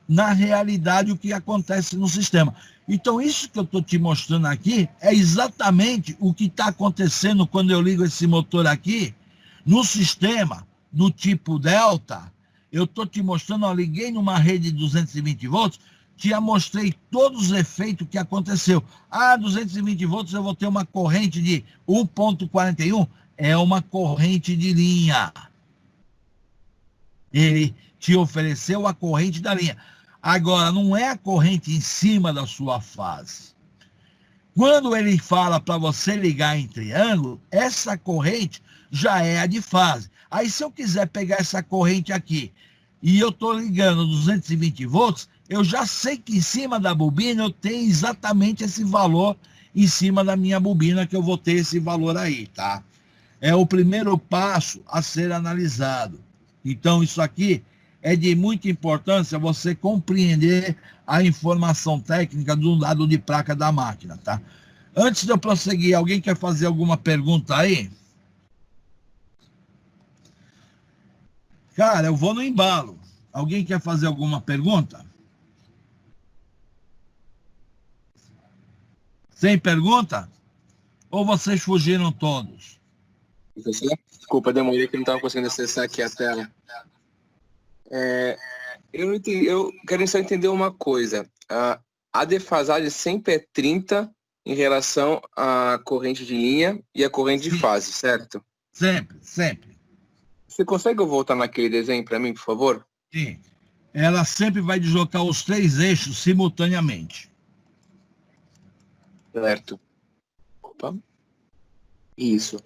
na realidade o que acontece no sistema. Então, isso que eu estou te mostrando aqui é exatamente o que está acontecendo quando eu ligo esse motor aqui no sistema do tipo Delta. Eu estou te mostrando, eu liguei numa rede de 220 volts, te mostrei todos os efeitos que aconteceu. 220 volts eu vou ter uma corrente de 1,41. é uma corrente de linha. Ele te ofereceu a corrente da linha. Agora, não é a corrente em cima da sua fase. Quando ele fala para você ligar em triângulo, essa corrente já é a de fase. Aí, se eu quiser pegar essa corrente aqui e eu estou ligando 220 volts, eu já sei que em cima da bobina eu tenho exatamente esse valor em cima da minha bobina, que eu vou ter esse valor aí, tá? É o primeiro passo a ser analisado. Então, isso aqui é de muita importância você compreender a informação técnica do lado de placa da máquina, tá? Antes de eu prosseguir, alguém quer fazer alguma pergunta aí? Cara, eu vou no embalo. Alguém quer fazer alguma pergunta? Sem pergunta? Ou vocês fugiram todos? Desculpa, demorei que eu não estava conseguindo acessar aqui a tela. Eu não entendi, eu quero só entender uma coisa. A defasagem sempre é 30 em relação à corrente de linha e à corrente de fase, certo? Sempre, sempre. Você consegue voltar naquele desenho para mim, por favor? Sim. Ela sempre vai deslocar os 3 eixos simultaneamente. Certo. Opa. Isso.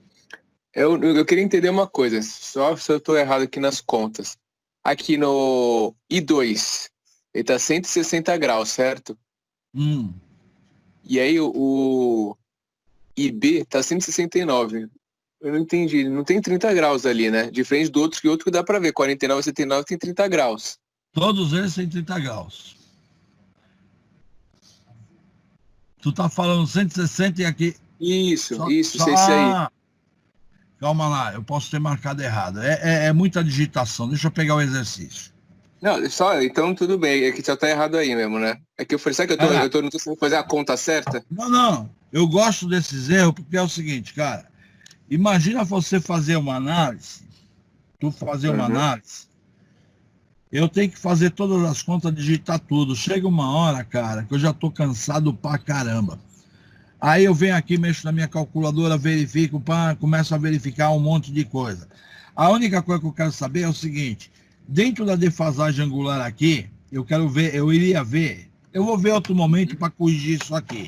Eu queria entender uma coisa, só se eu estou errado aqui nas contas. Aqui no I2, ele está 160 graus, certo? E aí o IB está 169. Eu não entendi, não tem 30 graus ali, né? Diferente do outro, que dá para ver, 49 e 79 tem 30 graus. Todos eles têm 30 graus. Tu tá falando 160 e aqui... Isso, isso aí. Calma lá, eu posso ter marcado errado. É muita digitação, deixa eu pegar o exercício. Não, então tudo bem, é que já tá errado aí mesmo, né? É que eu falei, será que não tô conseguindo fazer a conta certa? Não, eu gosto desses erros porque é o seguinte, cara, imagina você fazer uma análise, eu tenho que fazer todas as contas, digitar tudo, chega uma hora, cara, que eu já tô cansado pra caramba. Aí eu venho aqui, mexo na minha calculadora, verifico, começo a verificar um monte de coisa. A única coisa que eu quero saber é o seguinte, dentro da defasagem angular aqui, eu vou ver outro momento para corrigir isso aqui.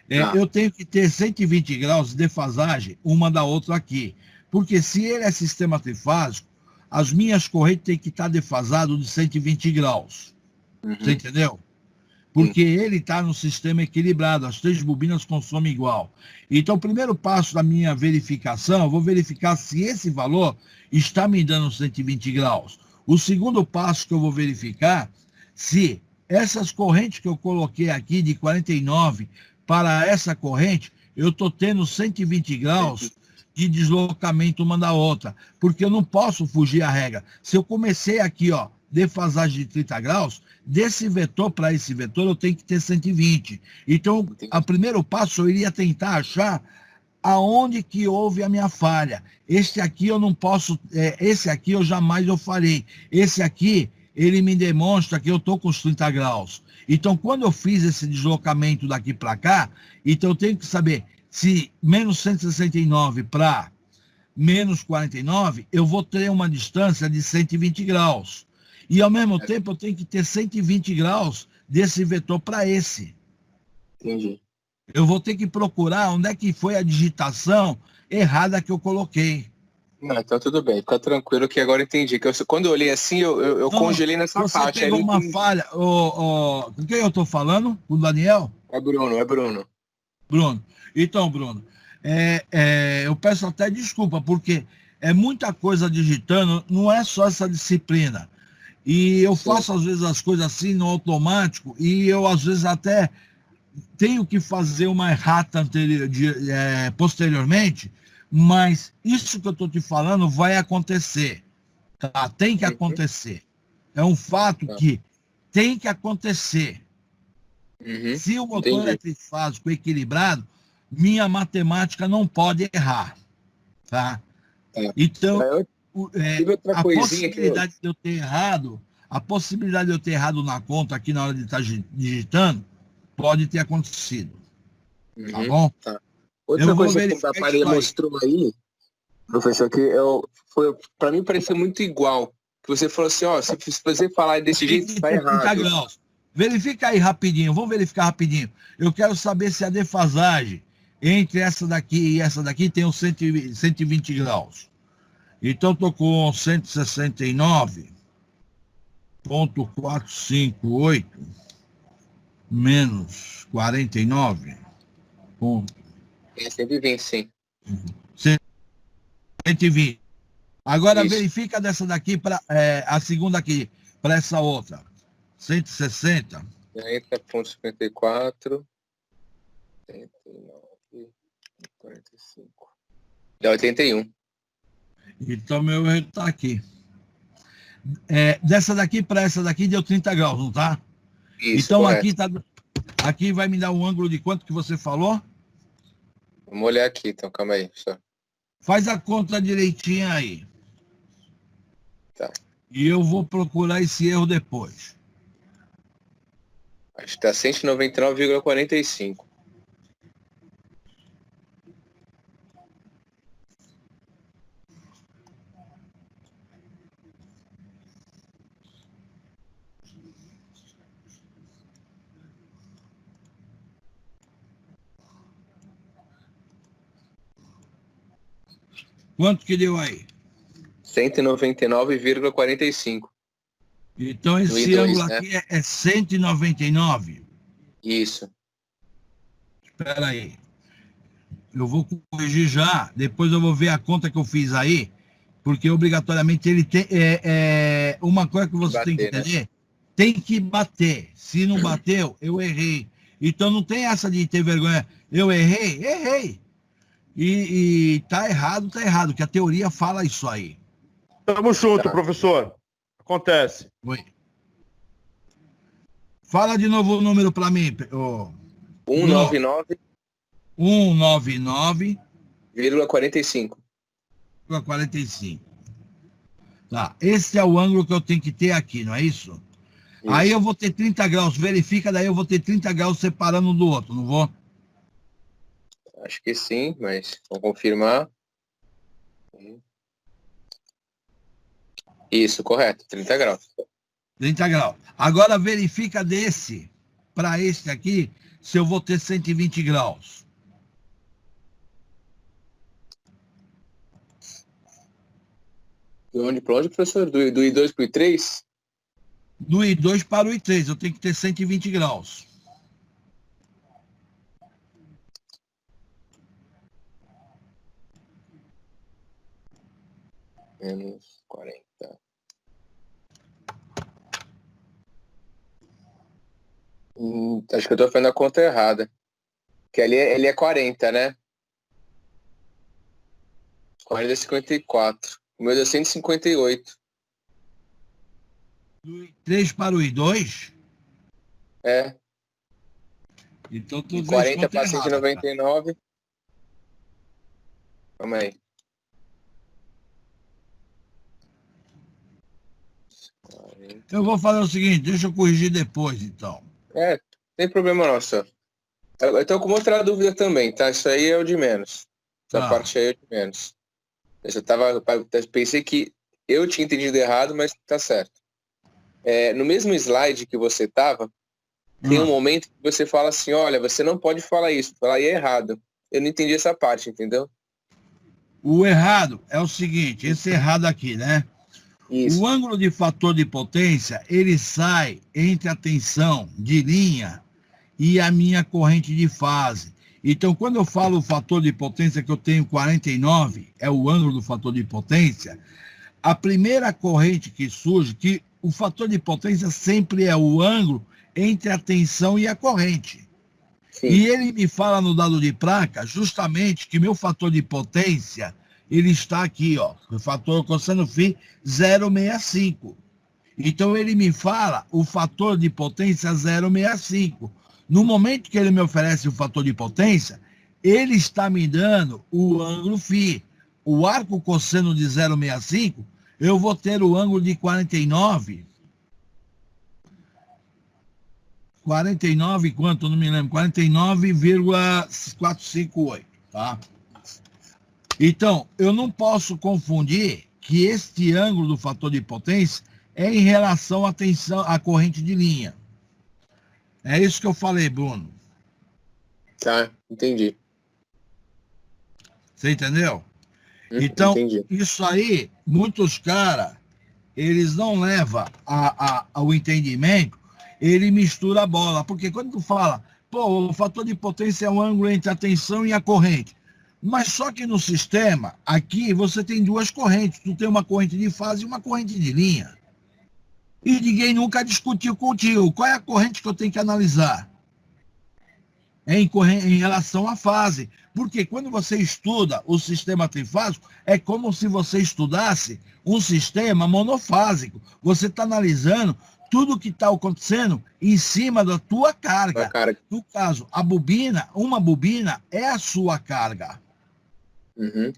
Eu tenho que ter 120 graus de defasagem uma da outra aqui, porque se ele é sistema trifásico, as minhas correntes têm que estar defasadas de 120 graus. Você entendeu? Porque ele está no sistema equilibrado, as 3 bobinas consomem igual. Então, o primeiro passo da minha verificação, eu vou verificar se esse valor está me dando 120 graus. O segundo passo que eu vou verificar, se essas correntes que eu coloquei aqui, de 49 para essa corrente, eu estou tendo 120 graus de deslocamento uma da outra, porque eu não posso fugir à regra. Se eu comecei aqui, ó, defasagem de 30 graus, desse vetor para esse vetor eu tenho que ter 120. Então, o primeiro passo eu iria tentar achar aonde que houve a minha falha. Esse aqui eu não posso, esse aqui eu jamais farei. Esse aqui, ele me demonstra que eu estou com os 30 graus. Então, quando eu fiz esse deslocamento daqui para cá, então eu tenho que saber se menos 169 para menos 49, eu vou ter uma distância de 120 graus. E, ao mesmo tempo, eu tenho que ter 120 graus desse vetor para esse. Entendi. Eu vou ter que procurar onde é que foi a digitação errada que eu coloquei. Não, então tudo bem, fica tranquilo que agora eu entendi. Quando eu olhei assim, eu congelei nessa você faixa. Você pegou uma falha. Com quem eu estou falando? Com o Daniel? É Bruno. Bruno. Então, Bruno, eu peço até desculpa, porque é muita coisa digitando, não é só essa disciplina. E eu faço, às vezes, as coisas assim no automático, e eu, às vezes, até tenho que fazer uma errata posteriormente, mas isso que eu estou te falando vai acontecer. Tá? Tem que acontecer. É um fato que tem que acontecer. Se o motor é trifásico equilibrado, minha matemática não pode errar. Tá? Então, a possibilidade de eu ter errado na conta aqui na hora de estar digitando, pode ter acontecido. Tá bom? Tá. Outra coisa que o aparelho mostrou aí, Professor, para mim pareceu muito igual. Que você falou assim, ó, se você falar desse jeito, tá 30 errado. graus. Verifica aí rapidinho, vamos verificar rapidinho. Eu quero saber se a defasagem entre essa daqui e essa daqui tem uns 120 graus. Então, estou com 169,458 menos 49. É 120, sim. 120. Agora, Isso. verifica dessa daqui para a segunda aqui, para essa outra. 160. 40,54. 39,45. Dá 81. Então, meu erro está aqui. Dessa daqui para essa daqui deu 30 graus, não tá? Isso, então, correto. aqui vai me dar um ângulo de quanto que você falou? Vamos olhar aqui, então, calma aí, pessoal. Faz a conta direitinha aí. Tá. E eu vou procurar esse erro depois. Acho que tá 199,45. Quanto que deu aí? 199,45. Então, esse I2, ângulo né? aqui é 199. Isso. Espera aí. Eu vou corrigir já, depois eu vou ver a conta que eu fiz aí, porque obrigatoriamente ele tem... uma coisa que você tem que entender, né? Tem que bater. Se não bateu, eu errei. Então não tem essa de ter vergonha. Eu errei. E tá errado, que a teoria fala isso aí. Tamo junto, professor. Acontece. Oi. Fala de novo o número para mim. 199,45. 199,45. Tá. Esse é o ângulo que eu tenho que ter aqui, não é isso? Aí eu vou ter 30 graus. Verifica, daí eu vou ter 30 graus separando um do outro, não vou? Acho que sim, mas vamos confirmar. Isso, correto. 30 graus. 30 graus. Agora verifica desse para este aqui, se eu vou ter 120 graus. De onde para onde, professor? Do I2 para o I3? Do I2 para o I3, eu tenho que ter 120 graus. Menos 40. Acho que eu tô fazendo a conta errada. Que ali ele é 40, né? 40 é 54. O meu deu 158. Do I3 para o I2? É. Então tu De fez 40 conta para errada, 199. Calma aí. 40. Eu vou fazer o seguinte, deixa eu corrigir depois, então. Não tem problema não, senhor. Eu tô com outra dúvida também, tá? Isso aí é o de menos. Essa parte aí é o de menos. Eu pensei que eu tinha entendido errado, mas tá certo. No mesmo slide que você tava, tem um momento que você fala assim, olha, você não pode falar isso, falar aí é errado. Eu não entendi essa parte, entendeu? O errado é o seguinte, esse errado aqui, né? Isso. O ângulo de fator de potência, ele sai entre a tensão de linha e a minha corrente de fase. Então, quando eu falo o fator de potência que eu tenho 49, é o ângulo do fator de potência, a primeira corrente que surge, que o fator de potência sempre é o ângulo entre a tensão e a corrente. Sim. E ele me fala no dado de placa justamente que meu fator de potência, ele está aqui, ó, o fator cosseno φ 0,65. Então ele me fala o fator de potência 0,65. No momento que ele me oferece o fator de potência, ele está me dando o ângulo φ. O arco cosseno de 0,65, eu vou ter o ângulo de 49. 49 quanto? Não me lembro. 49,458, tá? Então, eu não posso confundir que este ângulo do fator de potência é em relação à tensão, à corrente de linha. É isso que eu falei, Bruno. Tá, entendi. Você entendeu? Então, entendi. isso aí, muitos caras, eles não levam ao entendimento, ele mistura a bola. Porque quando tu fala, pô, o fator de potência é o ângulo entre a tensão e a corrente. Mas só que no sistema, aqui, você tem duas correntes. Tu tem uma corrente de fase e uma corrente de linha. E ninguém nunca discutiu contigo. Qual é a corrente que eu tenho que analisar? Em relação à fase. Porque quando você estuda o sistema trifásico, é como se você estudasse um sistema monofásico. Você está analisando tudo o que está acontecendo em cima da tua carga. No caso, uma bobina é a sua carga. Uhum.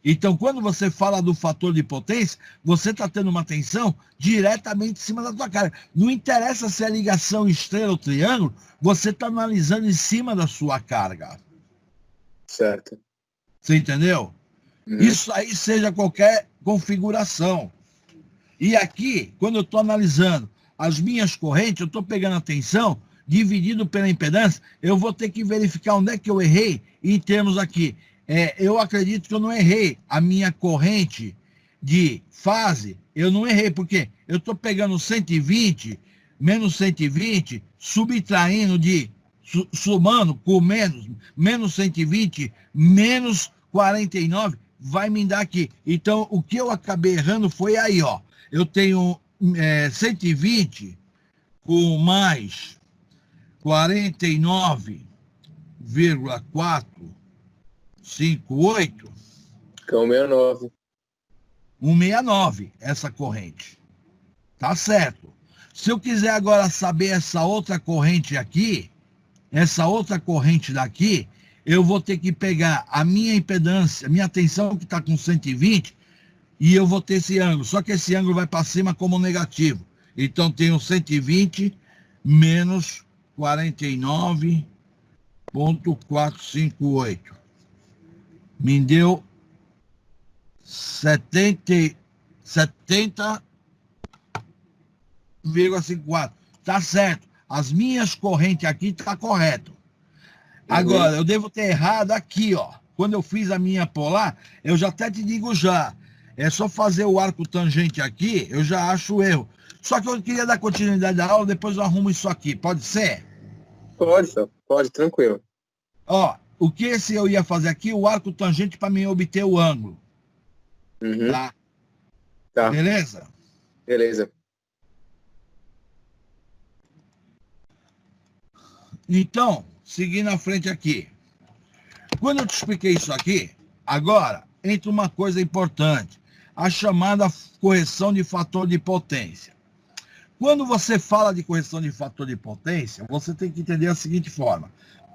Então, quando você fala do fator de potência, você está tendo uma tensão diretamente em cima da tua carga. Não interessa se é ligação estrela ou triângulo, você está analisando em cima da sua carga. Certo. Você entendeu? Uhum. Isso aí seja qualquer configuração. E aqui, quando eu estou analisando as minhas correntes, eu estou pegando a tensão, dividido pela impedância, eu vou ter que verificar onde é que eu errei em termos aqui. Eu acredito que eu não errei a minha corrente de fase, eu não errei, porque eu estou pegando 120, menos 120, subtraindo somando com menos 120, menos 49, vai me dar aqui. Então, o que eu acabei errando foi aí, ó. Eu tenho 120 com mais 49,458. 169. 169, essa corrente. Tá certo. Se eu quiser agora saber essa outra corrente aqui, essa outra corrente daqui, eu vou ter que pegar a minha impedância, a minha tensão que está com 120, e eu vou ter esse ângulo. Só que esse ângulo vai para cima como negativo. Então, tenho 120 menos 49,458. Me deu 70,54. Tá certo. As minhas correntes aqui tá correto. Agora, eu devo ter errado aqui, ó. Quando eu fiz a minha polar, eu já até te digo já. É só fazer o arco tangente aqui, eu já acho o erro. Só que eu queria dar continuidade à aula, depois eu arrumo isso aqui. Pode ser? Pode, tranquilo. Ó, o que esse eu ia fazer aqui? O arco tangente para mim obter o ângulo. Uhum. Tá. Beleza? Beleza. Então, seguindo à frente aqui. Quando eu te expliquei isso aqui, agora entra uma coisa importante. A chamada correção de fator de potência. Quando você fala de correção de fator de potência, você tem que entender da seguinte forma.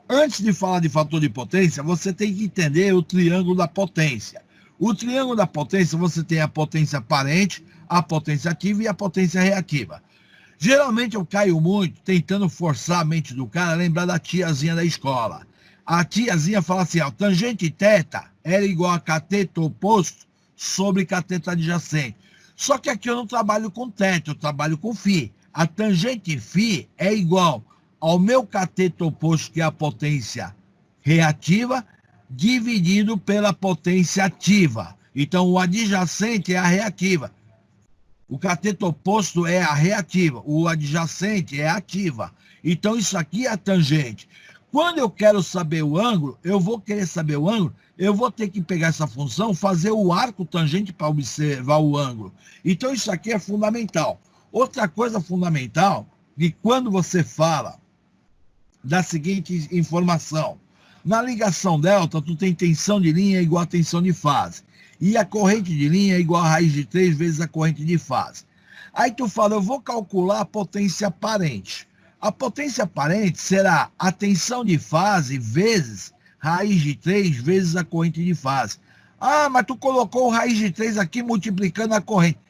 Antes de falar de fator de potência, você tem que entender o triângulo da potência. O triângulo da potência, você tem a potência aparente, a potência ativa e a potência reativa. Geralmente eu caio muito tentando forçar a mente do cara a lembrar da tiazinha da escola. A tiazinha fala assim, ó, tangente θ era igual a cateto oposto sobre cateto adjacente. Só que aqui eu não trabalho com θ, eu trabalho com φ. A tangente φ é igual ao meu cateto oposto, que é a potência reativa, dividido pela potência ativa. Então, o adjacente é a reativa. O cateto oposto é a reativa. O adjacente é a ativa. Então, isso aqui é a tangente. Quando eu quero saber o ângulo, eu vou ter que pegar essa função, fazer o arco tangente para observar o ângulo. Então, isso aqui é fundamental. Outra coisa fundamental, que quando você fala da seguinte informação. Na ligação delta, tu tem tensão de linha igual a tensão de fase. E a corrente de linha é igual a raiz de 3 vezes a corrente de fase. Aí tu fala, eu vou calcular a potência aparente. A potência aparente será a tensão de fase vezes raiz de 3 vezes a corrente de fase. Ah, mas tu colocou o raiz de 3 aqui multiplicando a corrente.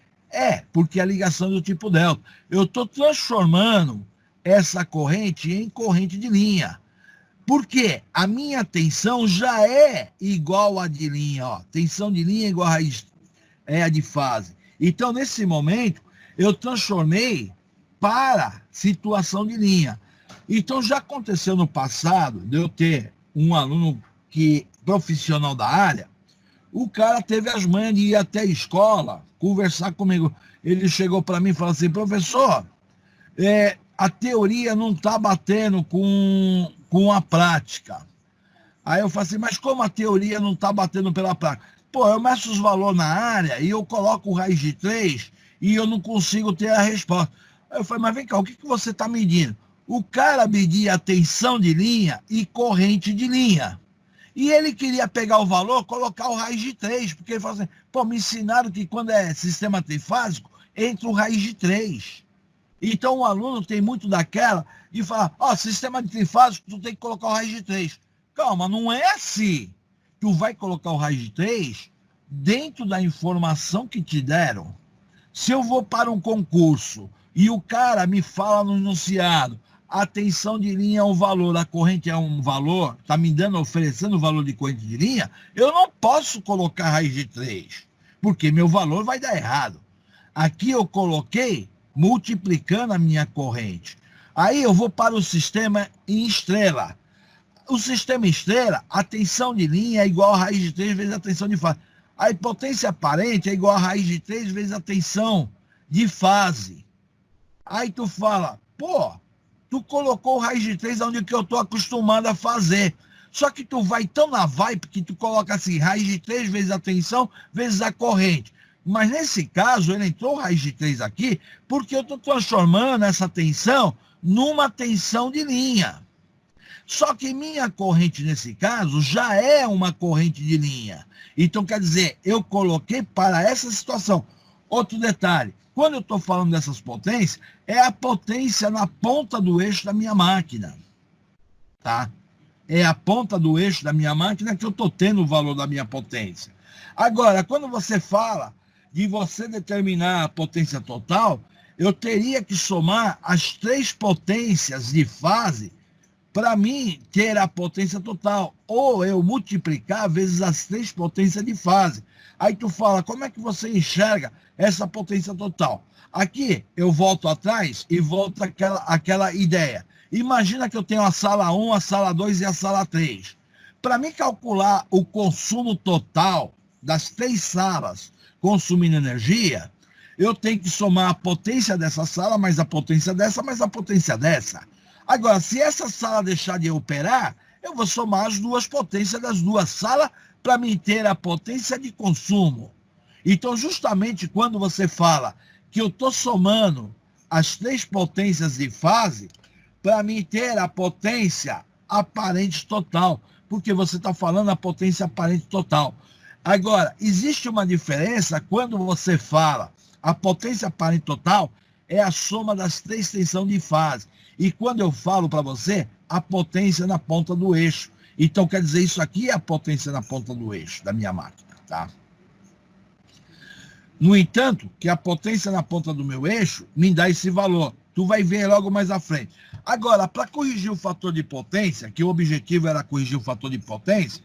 Porque é a ligação do tipo delta. Eu estou transformando essa corrente em corrente de linha. Porque a minha tensão já é igual a de linha, ó. Tensão de linha é igual a raiz a de fase. Então, nesse momento, eu transformei para situação de linha. Então, já aconteceu no passado de eu ter um aluno profissional da área, o cara teve as manhas de ir até a escola, conversar comigo. Ele chegou para mim e falou assim, professor, a teoria não está batendo com a prática. Aí eu falei assim, mas como a teoria não está batendo pela prática? Pô, eu meço os valores na área e eu coloco o raiz de 3 e eu não consigo ter a resposta. Aí eu falei, mas vem cá, o que você está medindo? O cara media a tensão de linha e corrente de linha. E ele queria pegar o valor, colocar o raiz de 3, porque ele falou assim, pô, me ensinaram que quando é sistema trifásico, entra o raiz de 3. Então o aluno tem muito daquela de falar, sistema de trifásico, tu tem que colocar o raiz de 3. Calma, não é assim. Tu vai colocar o raiz de 3 dentro da informação que te deram. Se eu vou para um concurso e o cara me fala no enunciado, a tensão de linha é um valor, a corrente é um valor, está me oferecendo o valor de corrente de linha, eu não posso colocar raiz de 3, porque meu valor vai dar errado. Aqui eu coloquei multiplicando a minha corrente. Aí eu vou para o sistema em estrela. O sistema estrela, a tensão de linha é igual a raiz de 3 vezes a tensão de fase. A potência aparente é igual a raiz de 3 vezes a tensão de fase. Aí tu fala, pô, tu colocou o raiz de 3 onde que eu estou acostumado a fazer. Só que tu vai tão na vibe que tu coloca assim, raiz de 3 vezes a tensão vezes a corrente. Mas nesse caso, ele entrou raiz de 3 aqui, porque eu estou transformando essa tensão numa tensão de linha. Só que minha corrente, nesse caso, já é uma corrente de linha. Então, quer dizer, eu coloquei para essa situação. Outro detalhe, quando eu estou falando dessas potências, é a potência na ponta do eixo da minha máquina. Tá? É a ponta do eixo da minha máquina que eu estou tendo o valor da minha potência. Agora, quando você fala de você determinar a potência total, eu teria que somar as 3 potências de fase para mim ter a potência total. Ou eu multiplicar vezes as 3 potências de fase. Aí tu fala, como é que você enxerga essa potência total? Aqui eu volto atrás e volto àquela ideia. Imagina que eu tenho a sala 1, a sala 2 e a sala 3. Para mim calcular o consumo total das 3 salas consumindo energia, eu tenho que somar a potência dessa sala, mais a potência dessa, mais a potência dessa. Agora, se essa sala deixar de operar, eu vou somar as 2 potências das 2 salas para me ter a potência de consumo. Então, justamente quando você fala que eu estou somando as 3 potências de fase, para me ter a potência aparente total, porque você está falando a potência aparente total. Agora, existe uma diferença quando você fala a potência aparente total é a soma das 3 tensões de fase. E quando eu falo para você, a potência na ponta do eixo. Então, quer dizer, isso aqui é a potência na ponta do eixo da minha máquina, tá? No entanto, que a potência na ponta do meu eixo me dá esse valor. Tu vai ver logo mais à frente. Agora, para corrigir o fator de potência, que o objetivo era corrigir o fator de potência,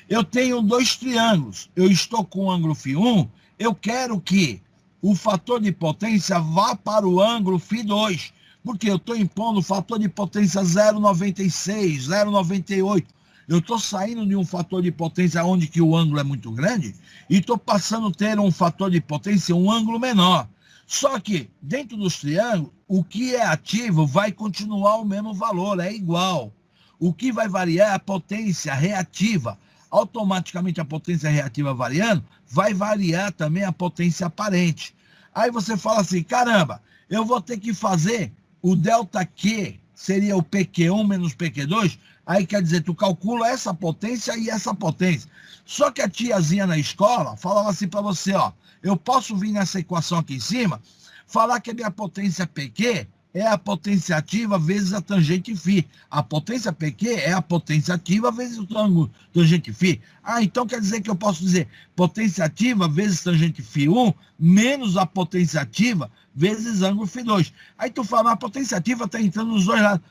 eu tenho 2 triângulos. Eu estou com o ângulo φ1, eu quero que o fator de potência vá para o ângulo φ2, porque eu estou impondo o fator de potência 0,96, 0,98. Eu estou saindo de um fator de potência onde que o ângulo é muito grande e estou passando a ter um fator de potência, um ângulo menor. Só que, dentro dos triângulos, o que é ativo vai continuar o mesmo valor, é igual. O que vai variar é a potência reativa. Automaticamente a potência reativa variando, vai variar também a potência aparente. Aí você fala assim, caramba, eu vou ter que fazer o ΔQ, seria o PQ1 menos PQ2, aí quer dizer, tu calcula essa potência e essa potência. Só que a tiazinha na escola falava assim para você, ó, eu posso vir nessa equação aqui em cima, falar que a minha potência PQ é a potência ativa vezes a tangente φ. A potência PQ é a potência ativa vezes o ângulo tangente φ. Ah, então quer dizer que eu posso dizer potência ativa vezes tangente φ1 menos a potência ativa vezes ângulo φ2. Aí tu fala, mas a potência ativa está entrando nos 2 lados.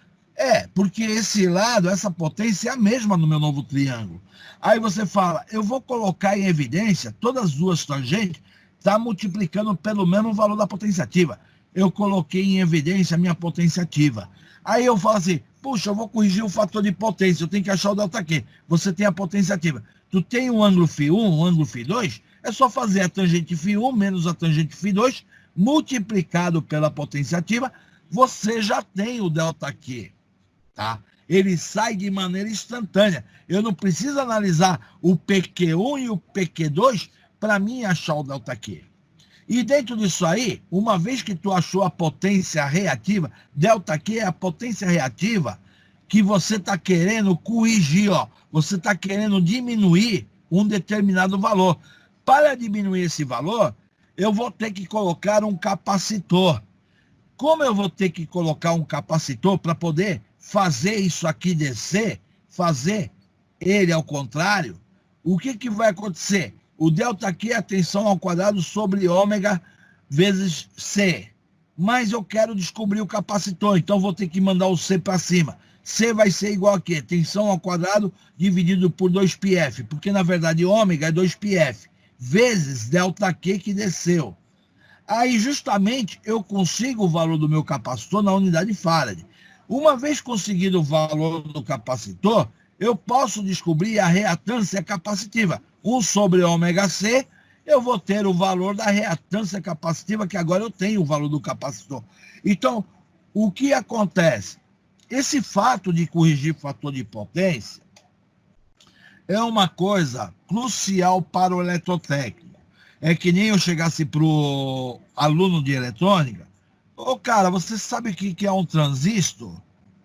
Porque esse lado, essa potência é a mesma no meu novo triângulo. Aí você fala, eu vou colocar em evidência, todas as duas tangentes está multiplicando pelo mesmo valor da potência ativa. Eu coloquei em evidência a minha potência ativa. Aí eu falo assim, puxa, eu vou corrigir o fator de potência, eu tenho que achar o ΔQ. Você tem a potência ativa. Tu tem um ângulo φ1, um ângulo φ2, é só fazer a tangente φ1 menos a tangente φ2, multiplicado pela potência ativa, você já tem o ΔQ. Tá? Ele sai de maneira instantânea. Eu não preciso analisar o PQ1 e o PQ2 para mim achar o ΔQ. E dentro disso aí, uma vez que tu achou a potência reativa, ΔQ é a potência reativa que você está querendo corrigir, ó. Você está querendo diminuir um determinado valor. Para diminuir esse valor, eu vou ter que colocar um capacitor. Como eu vou ter que colocar um capacitor para poder fazer isso aqui descer, fazer ele ao contrário, o que vai acontecer? O ΔQ é a tensão ao quadrado sobre ômega vezes C. Mas eu quero descobrir o capacitor, então vou ter que mandar o C para cima. C vai ser igual a quê? Tensão ao quadrado dividido por 2πf, porque na verdade ômega é 2πf, vezes ΔQ que desceu. Aí justamente eu consigo o valor do meu capacitor na unidade Farad. Uma vez conseguido o valor do capacitor, eu posso descobrir a reatância capacitiva. 1 sobre ômega C, eu vou ter o valor da reatância capacitiva, que agora eu tenho o valor do capacitor. Então, o que acontece? Esse fato de corrigir fator de potência é uma coisa crucial para o eletrotécnico. É que nem eu chegasse para o aluno de eletrônica, cara, você sabe o que é um transistor?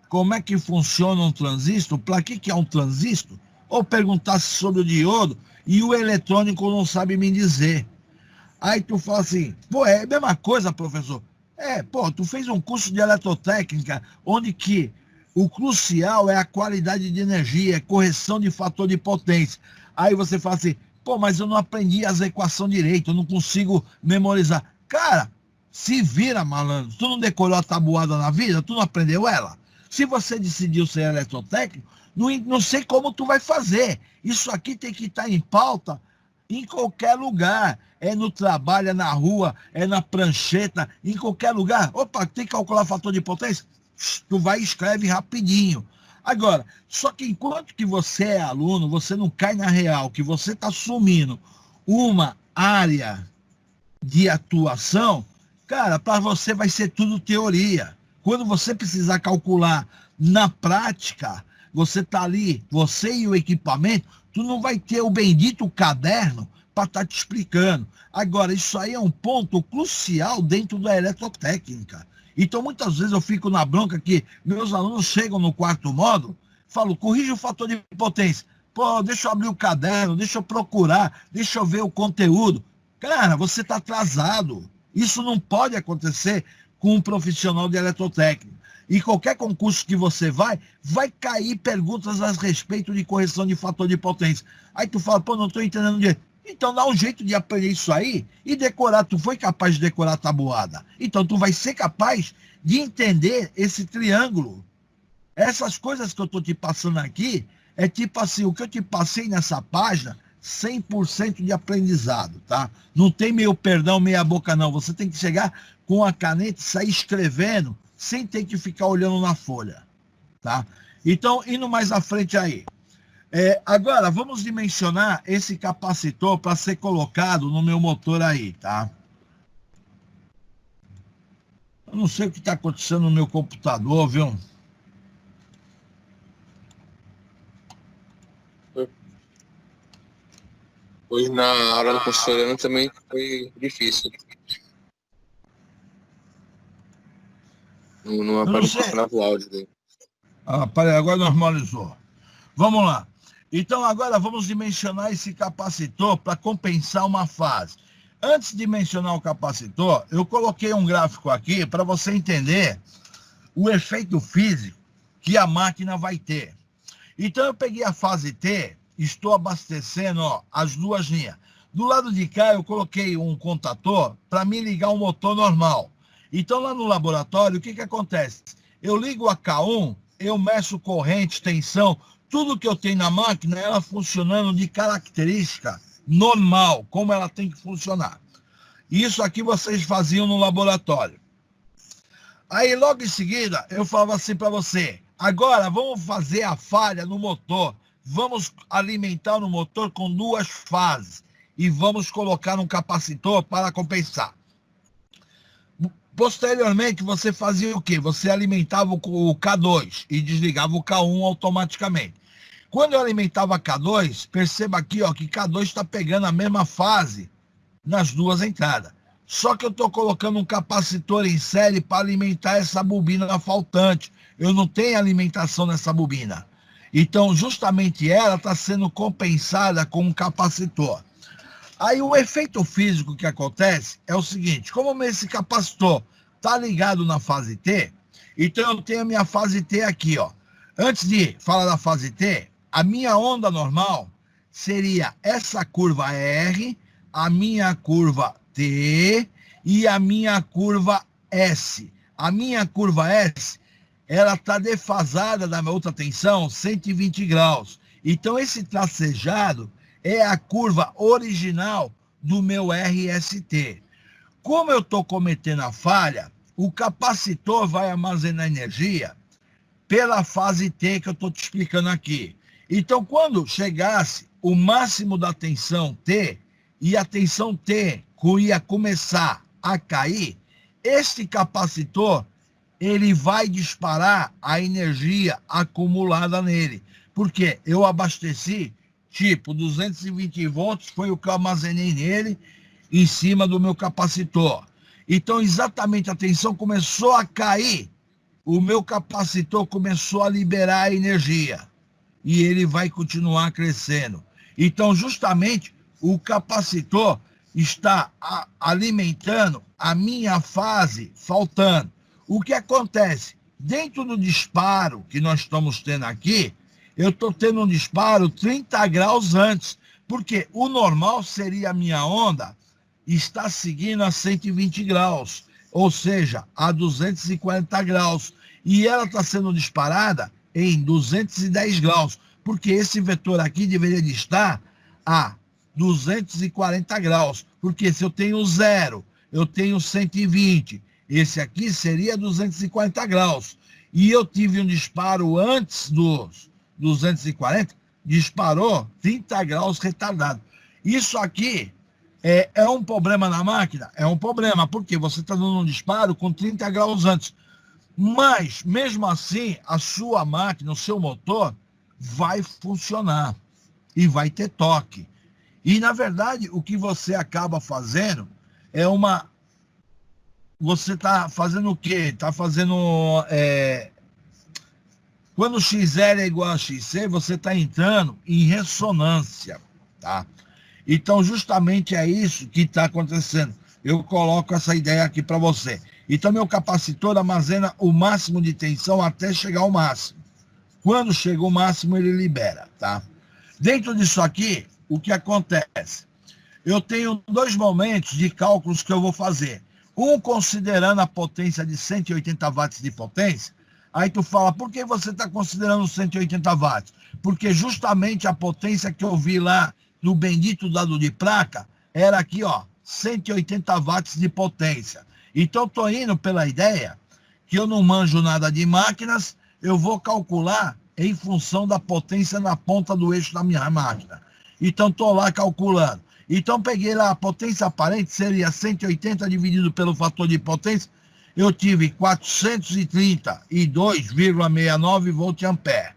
Como é que funciona um transistor? Para que é um transistor? Ou perguntasse sobre o diodo e o eletrônico não sabe me dizer. Aí tu fala assim, é a mesma coisa, professor. Tu fez um curso de eletrotécnica, onde que o crucial é a qualidade de energia, correção de fator de potência. Aí você fala assim, mas eu não aprendi as equações direito, eu não consigo memorizar. Cara, se vira, malandro. Tu não decorou a tabuada na vida? Tu não aprendeu ela? Se você decidiu ser eletrotécnico, não sei como tu vai fazer. Isso aqui tem que estar em pauta em qualquer lugar. É no trabalho, é na rua, é na prancheta, em qualquer lugar. Tem que calcular fator de potência? Tu vai e escreve rapidinho. Agora, só que enquanto que você é aluno, você não cai na real, que você está assumindo uma área de atuação, cara, para você vai ser tudo teoria. Quando você precisar calcular na prática, você está ali, você e o equipamento, tu não vai ter o bendito caderno para estar te explicando. Agora, isso aí é um ponto crucial dentro da eletrotécnica. Então, muitas vezes eu fico na bronca que meus alunos chegam no quarto módulo, falam, corrige o fator de potência. Deixa eu abrir o caderno, deixa eu procurar, deixa eu ver o conteúdo. Cara, você está atrasado. Isso não pode acontecer com um profissional de eletrotécnica. E qualquer concurso que você vai cair perguntas a respeito de correção de fator de potência. Aí tu fala, não estou entendendo direito. Então dá um jeito de aprender isso aí e decorar. Tu foi capaz de decorar a tabuada. Então tu vai ser capaz de entender esse triângulo. Essas coisas que eu estou te passando aqui, é tipo assim, o que eu te passei nessa página, 100% de aprendizado, tá? Não tem meio perdão, meia boca não. Você tem que chegar com a caneta e sair escrevendo, sem ter que ficar olhando na folha, tá? Então, indo mais à frente aí. Agora, vamos dimensionar esse capacitor para ser colocado no meu motor aí, tá? Eu não sei o que está acontecendo no meu computador, viu? Hoje na aula do professor Leandro também foi difícil. Não apareceu o áudio dele. Peraí, agora normalizou. Vamos lá. Então agora vamos dimensionar esse capacitor para compensar uma fase. Antes de mencionar o capacitor, eu coloquei um gráfico aqui para você entender o efeito físico que a máquina vai ter. Então eu peguei a fase T, estou abastecendo as duas linhas. Do lado de cá eu coloquei um contator para me ligar um motor normal. Então lá no laboratório, o que acontece? Eu ligo a K1, eu meço corrente, tensão, tudo que eu tenho na máquina, ela funcionando de característica normal, como ela tem que funcionar. Isso aqui vocês faziam no laboratório. Aí, logo em seguida, eu falava assim para você, agora vamos fazer a falha no motor, vamos alimentar no motor com 2 fases e vamos colocar um capacitor para compensar. Posteriormente, você fazia o quê? Você alimentava o K2 e desligava o K1 automaticamente. Quando eu alimentava K2, perceba aqui ó, que K2 está pegando a mesma fase nas 2 entradas. Só que eu estou colocando um capacitor em série para alimentar essa bobina faltante. Eu não tenho alimentação nessa bobina. Então, justamente ela está sendo compensada com um capacitor. Aí o efeito físico que acontece é o seguinte, como esse capacitor está ligado na fase T, então eu tenho a minha fase T aqui, ó. Antes de falar da fase T, a minha onda normal seria essa curva R, a minha curva T e a minha curva S. A minha curva S, ela está defasada da outra tensão, 120 graus. Então esse tracejado é a curva original do meu RST. Como eu estou cometendo a falha, o capacitor vai armazenar energia pela fase T que eu estou te explicando aqui. Então, quando chegasse o máximo da tensão T, e a tensão T ia começar a cair, este capacitor ele vai disparar a energia acumulada nele. Porque eu abasteci, tipo, 220 volts foi o que eu armazenei nele, em cima do meu capacitor. Então, exatamente, a tensão começou a cair, o meu capacitor começou a liberar a energia. E ele vai continuar crescendo. Então, justamente, o capacitor está alimentando a minha fase faltando. O que acontece? Dentro do disparo que nós estamos tendo aqui, eu estou tendo um disparo 30 graus antes, porque o normal seria a minha onda estar seguindo a 120 graus, ou seja, a 240 graus, e ela está sendo disparada em 210 graus, porque esse vetor aqui deveria de estar a 240 graus, porque se eu tenho 0, eu tenho 120, esse aqui seria 240 graus, e eu tive um disparo antes dos 240, disparou 30 graus retardado. Isso aqui é um problema na máquina? É um problema, porque você está dando um disparo com 30 graus antes. Mas, mesmo assim, a sua máquina, o seu motor, vai funcionar e vai ter toque. E, na verdade, o que você acaba fazendo é uma... Você está fazendo o quê? Está fazendo... Quando XL é igual a XC, você está entrando em ressonância, tá? Então, justamente é isso que está acontecendo. Eu coloco essa ideia aqui para você. Então, meu capacitor armazena o máximo de tensão até chegar ao máximo. Quando chega o máximo, ele libera, tá? Dentro disso aqui, o que acontece? Eu tenho 2 momentos de cálculos que eu vou fazer. Um considerando a potência de 180 watts de potência. Aí tu fala, por que você está considerando 180 watts? Porque justamente a potência que eu vi lá no bendito dado de placa era aqui, ó, 180 watts de potência. Então, estou indo pela ideia que eu não manjo nada de máquinas, eu vou calcular em função da potência na ponta do eixo da minha máquina. Então, estou lá calculando. Então, peguei lá a potência aparente, seria 180 dividido pelo fator de potência, eu tive 432,69 volt-ampere.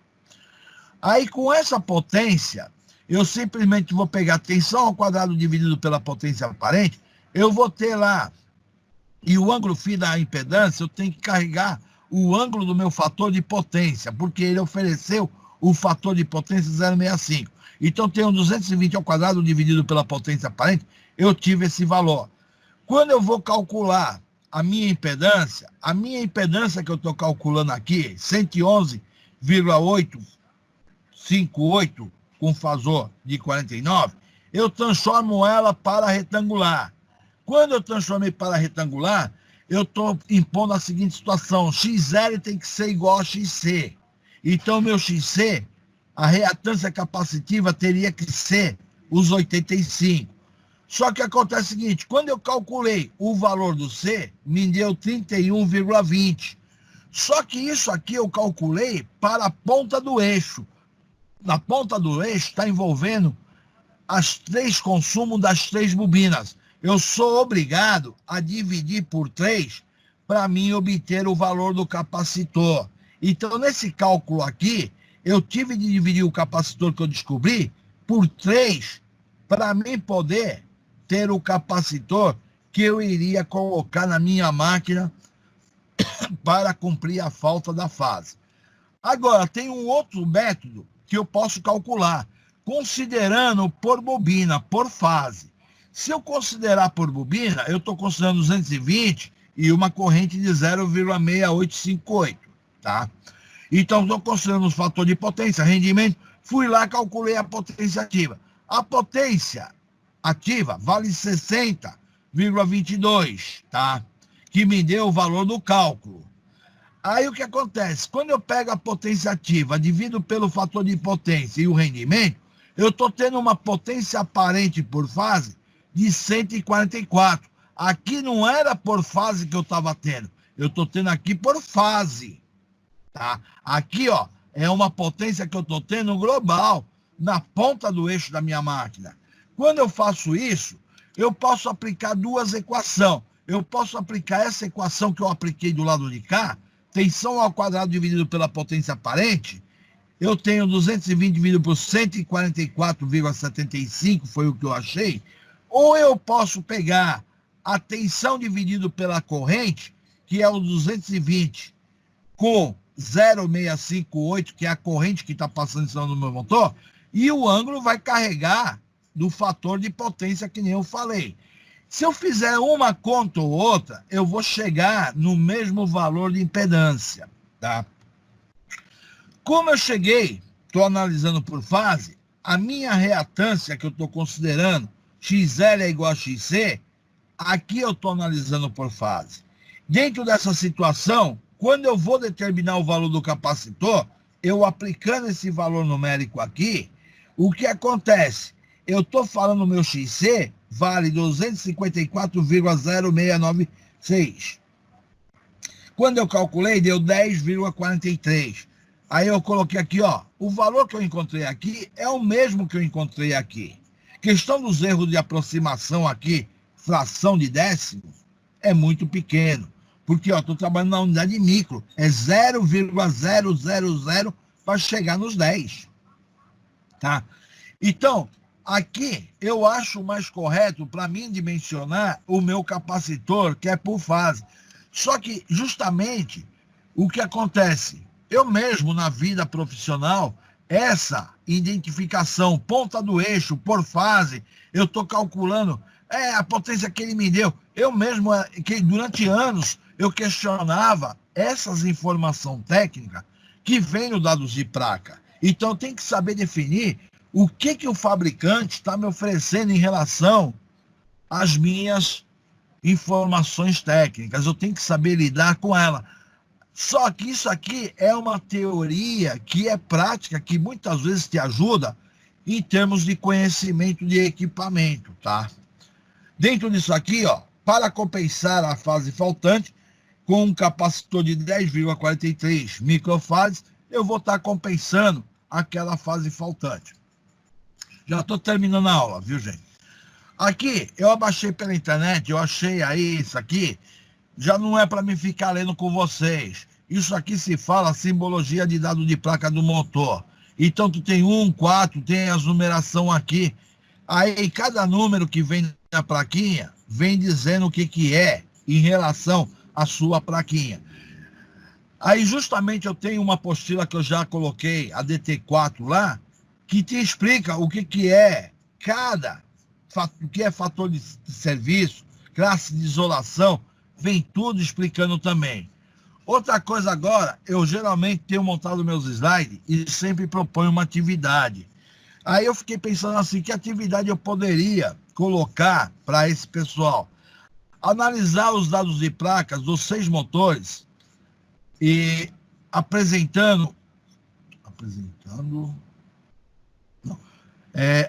Aí, com essa potência, eu simplesmente vou pegar tensão ao quadrado dividido pela potência aparente, eu vou ter lá, e o ângulo φ da impedância, eu tenho que carregar o ângulo do meu fator de potência, porque ele ofereceu o fator de potência 0,65. Então, tenho 220 ao quadrado dividido pela potência aparente, eu tive esse valor. Quando eu vou calcular a minha impedância que eu estou calculando aqui, 111,858 com fasor de 49, eu transformo ela para retangular. Quando eu transformei para retangular, eu estou impondo a seguinte situação, XL tem que ser igual a XC. Então, meu XC, a reatância capacitiva teria que ser os 85. Só que acontece o seguinte, quando eu calculei o valor do C, me deu 31,20. Só que isso aqui eu calculei para a ponta do eixo. Na ponta do eixo está envolvendo as 3 consumos das 3 bobinas. Eu sou obrigado a dividir por 3 para mim obter o valor do capacitor. Então, nesse cálculo aqui, eu tive de dividir o capacitor que eu descobri por 3 para mim poder ter o capacitor que eu iria colocar na minha máquina para cumprir a falta da fase. Agora, tem um outro método que eu posso calcular, considerando por bobina, por fase. Se eu considerar por bobina, eu estou considerando 220 e uma corrente de 0,6858, tá? Então, estou considerando os fatores de potência, rendimento, fui lá, calculei a potência ativa. A potência ativa vale 60,22, tá? Que me deu o valor do cálculo. Aí o que acontece? Quando eu pego a potência ativa, divido pelo fator de potência e o rendimento, eu estou tendo uma potência aparente por fase de 144. Aqui não era por fase que eu estava tendo, eu estou tendo aqui por fase, tá? Aqui, ó, é uma potência que eu estou tendo global, na ponta do eixo da minha máquina. Quando eu faço isso, eu posso aplicar 2 equações. Eu posso aplicar essa equação que eu apliquei do lado de cá, tensão ao quadrado dividido pela potência aparente, eu tenho 220 dividido por 144,75, foi o que eu achei, ou eu posso pegar a tensão dividido pela corrente, que é o 220, com 0,658, que é a corrente que está passando em cima do meu motor, e o ângulo vai carregar do fator de potência, que nem eu falei. Se eu fizer uma conta ou outra, eu vou chegar no mesmo valor de impedância, tá? Como eu cheguei, estou analisando por fase, a minha reatância que eu estou considerando, XL é igual a XC, aqui eu estou analisando por fase. Dentro dessa situação, quando eu vou determinar o valor do capacitor, eu aplicando esse valor numérico aqui, o que acontece? Eu estou falando meu XC, vale 254,0696. Quando eu calculei, deu 10,43. Aí eu coloquei aqui, ó, o valor que eu encontrei aqui é o mesmo que eu encontrei aqui. Questão dos erros de aproximação aqui, fração de décimos, é muito pequeno. Porque, ó, estou trabalhando na unidade micro, é 0,000 para chegar nos 10. Tá? Então, aqui eu acho mais correto para mim dimensionar o meu capacitor, que é por fase. Só que, justamente, o que acontece? Eu mesmo, na vida profissional, essa identificação, ponta do eixo, por fase, eu estou calculando a potência que ele me deu. Eu mesmo, que durante anos, eu questionava essas informações técnicas que vêm no dados de placa. Então, tem que saber definir o que o fabricante está me oferecendo em relação às minhas informações técnicas. Eu tenho que saber lidar com ela. Só que isso aqui é uma teoria que é prática, que muitas vezes te ajuda em termos de conhecimento de equipamento, tá? Dentro disso aqui, ó, para compensar a fase faltante, com um capacitor de 10,43 microfases, eu vou estar compensando aquela fase faltante. Já estou terminando a aula, viu, gente? Aqui, eu abaixei pela internet, eu achei aí isso aqui, já não é para mim ficar lendo com vocês. Isso aqui se fala simbologia de dado de placa do motor. Então, tu tem 1, 4, tem as numeração aqui. Aí, cada número que vem na plaquinha, vem dizendo o que é em relação à sua plaquinha. Aí, justamente, eu tenho uma apostila que eu já coloquei, a DT4 lá, que te explica o que é o que é fator de serviço, classe de isolação, vem tudo explicando também. Outra coisa agora, eu geralmente tenho montado meus slides e sempre proponho uma atividade. Aí eu fiquei pensando assim, que atividade eu poderia colocar para esse pessoal? Analisar os dados de placas dos 6 motores e apresentando apresentando. Não.